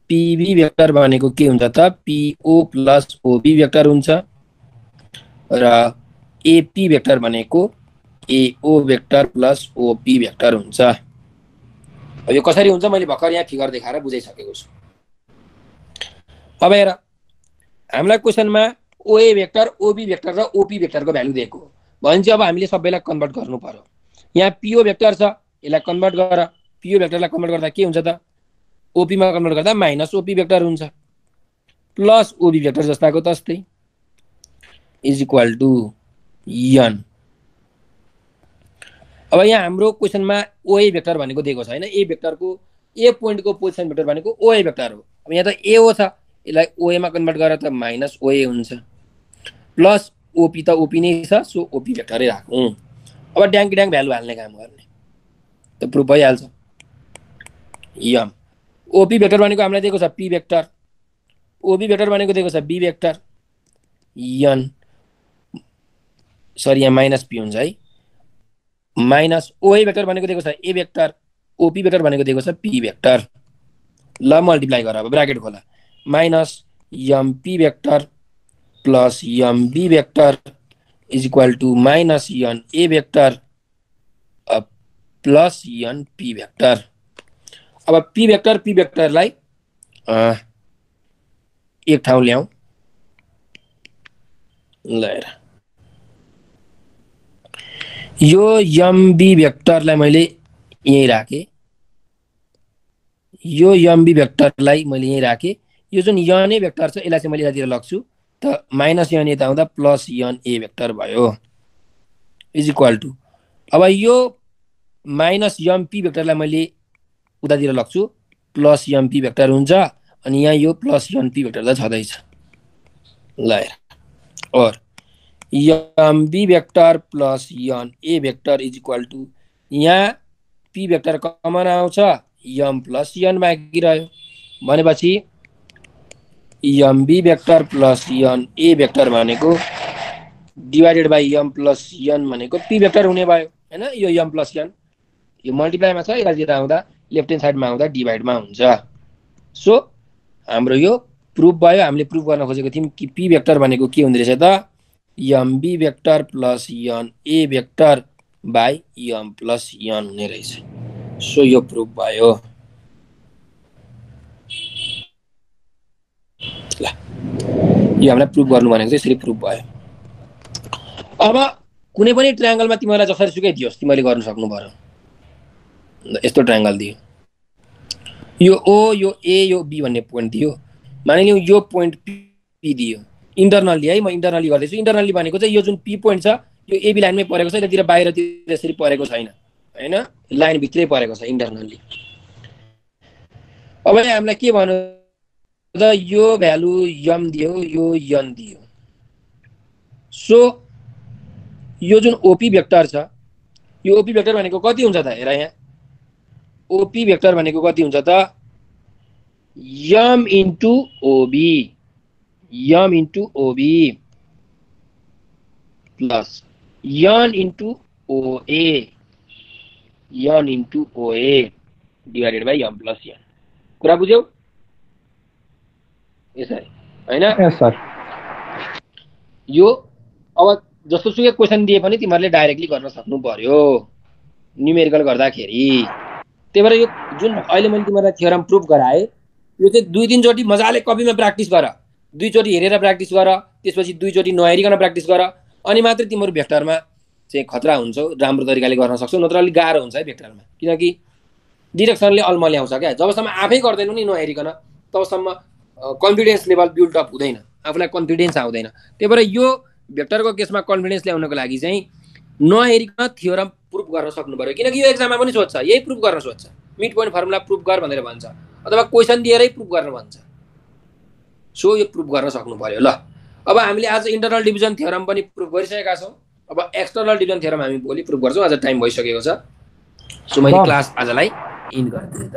PB vector भनेको के हुन्छ त, पीओ प्लस ओबी भेक्टर हुन्छ र एपी भेक्टर भनेको एओ भेक्टर प्लस ओपी भेक्टर हुन्छ। अब यो कसरी हुन्छ मैले भर्खर यहाँ फिगर देखाएर बुझाइसकेको छु। अब हेर हामीलाई क्वेसनमा ओए भेक्टर ओबी भेक्टर र ओपी भेक्टरको भ्यालु दिएको हो भने चाहिँ अब हामीले सबैलाई कन्भर्ट गर्नु पर्यो यहाँ पिओ भेक्टर छ यसलाई कन्भर्ट गर पिओ भेक्टरलाई कन्भर्ट गर्दा के हुन्छ त ओपी मा कन्भर्ट गर्दा माइनस ओपी भेक्टर हुन्छ प्लस ओबी भेक्टर जस्ताको तस्तै इज इक्वल टु n अब यहाँ हाम्रो क्वेसनमा ओए भेक्टर भनेको दिएको छैन ए भेक्टरको ए पोइन्टको पोजिसन भेक्टर भनेको ओए भेक्टर हो अब यहाँ त ए हो छ यसलाई ओए मा कन्भर्ट गरेर त माइनस ओए हुन्छ प्लस ओपी त ओपी नै छ सो ओपी भेक्टरै राखौँ अब ड्याङ्की ड्याङ भ्यालु हाल्ने काम गर्ने त प्रुफ भइहाल्छ यम ओपी भेक्टर भनेको हामीलाई दिएको छ पी भेक्टर ओबी भेक्टर भनेको दिएको छ बी भेक्टर n सरी यहाँ माइनस पी हुन्छ है माइनस ओए भेक्टर भनेको दिएको छ ए भेक्टर ओपी भेक्टर भनेको दिएको छ पी भेक्टर ल मल्टिप्लाई गर अब ब्राकेट खोला minus M P vector plus M B vector is equal to minus N A vector plus N P vector अब पी भेक्टरलाई एक ठाउँ ल्याऊ ल हेर यो एम बी भेक्टरलाई मैले यही राखेँ यो एम बी भेक्टरलाई मैले यही राखेँ यो जुन एन ए भेक्टर छ यसलाई चाहिँ मैले यतातिर लग्छु त माइनस एन यता आउँदा प्लस एन ए भेक्टर भयो इज इक्वल टु अब यो माइनस एम पी भेक्टरलाई मैले उतातिर लग्छु प्लस एम पी भेक्टर हुन्छ अनि यहाँ यो प्लस एन पी भेक्टर त छँदैछ ल हेर और M B vector plus N A vector is equal to यहाँ पी भेक्टर कमन आउँछ एम प्लस एन बाँकी रह्यो भनेपछि M B vector plus N A vector भनेको divided by M plus N भनेको पी भेक्टर हुने भयो हैन यो एम प्लस एन यो मल्टिप्लाईमा छ यतातिर आउँदा लेफ्ट ह्यान्ड साइडमा आउँदा डिभाइडमा हुन्छ सो हाम्रो यो प्रुफ भयो हामीले प्रुफ गर्न खोजेको थियौँ कि पी भेक्टर भनेको के हुँदो रहेछ त M B vector plus N A vector by M plus N हुने रहेछ सो यो प्रुफ भयो ल यो हामीलाई प्रुफ गर्नु भनेको चाहिँ यसरी प्रुफ भयो अब कुनै पनि ट्रायंगलमा तिमीलाई जसरी सुकै दियोस् तिमीले गर्न सक्नु पर्यो यस्तो ट्रायंगल दियो यो ओ यो ए यो बी भन्ने पोइन्ट दियो मानिलिउँ यो पोइन्ट पी दियो इन्टरनली है म इन्टरनली गर्दैछु इन्टरनली भनेको चाहिँ यो जुन पी पोइन्ट छ यो एबी लाइनमै परेको छ यतातिर बाहिरतिर यसरी परेको छैन हैन लाइन भित्रै परेको छ इन्टरनली अब हामीलाई के भन्नु त यो भ्यालु एम दियो यो एन दियो सो यो जुन ओपी भेक्टर छ यो ओपी भेक्टर भनेको कति हुन्छ त हेर यहाँ ओपी भेक्टर भनेको कति हुन्छ त M into OB plus N into OA divided by M plus N कुरा बुझ्यौ यसरी हैन यस सर यो अब जस्तो सुकै क्वेशन दिए पनि तिमीहरूले डाइरेक्टली गर्न सक्नु पर्यो न्युमेरिकल गर्दाखेरि त्यही भएर यो जुन अहिले मैले तिमीहरूलाई थ्योरम प्रुफ गराए यो चाहिँ 2-3 चोटि मजाले कपीमा प्र्याक्टिस गर 2 चोटि हेरेर प्र्याक्टिस गर त्यसपछि 2 चोटि नहेरिकन प्र्याक्टिस गर अनि मात्र तिम्रो भेक्टरमा चाहिँ खतरा हुन्छ राम्रो तरिकाले गर्न सक्छौ नत्र अलि गाह्रो हुन्छ है भेक्टरमा किनकि डिरेक्सनले अल्म ल्याउँछ क्या जबसम्म आफै गर्दैनौ नि नहेरिकन तबसम्म कन्फिडेन्स लेभल बिल्ड अप हुँदैन आफूलाई कन्फिडेन्स आउँदैन त्यही भएर यो भेक्टरको केसमा कन्फिडेन्स ल्याउनको लागि चाहिँ नहेरिकन थ्योरम प्रुफ गर्न सक्नु पर्यो किनकि यो एक्जाममा पनि सोध्छ यही प्रुफ गर्न सोध्छ मिड पोइन्ट फर्मुला प्रुफ गर भनेर भन्छ अथवा क्वेशन दिएरै प्रुफ गर्न भन्छ सो यो प्रुफ गर्न सक्नु पर्यो ल अब हामीले आज इन्टरनल डिभिजन थ्योरम पनि प्रुफ गरिसकेका छौं अब एक्सटर्नल डिभिजन थ्योरम हामी भोलि प्रुफ गर्छौं आज टाइम भइसकेको छ सो मैले क्लास आजलाई इन्ड गर्दिए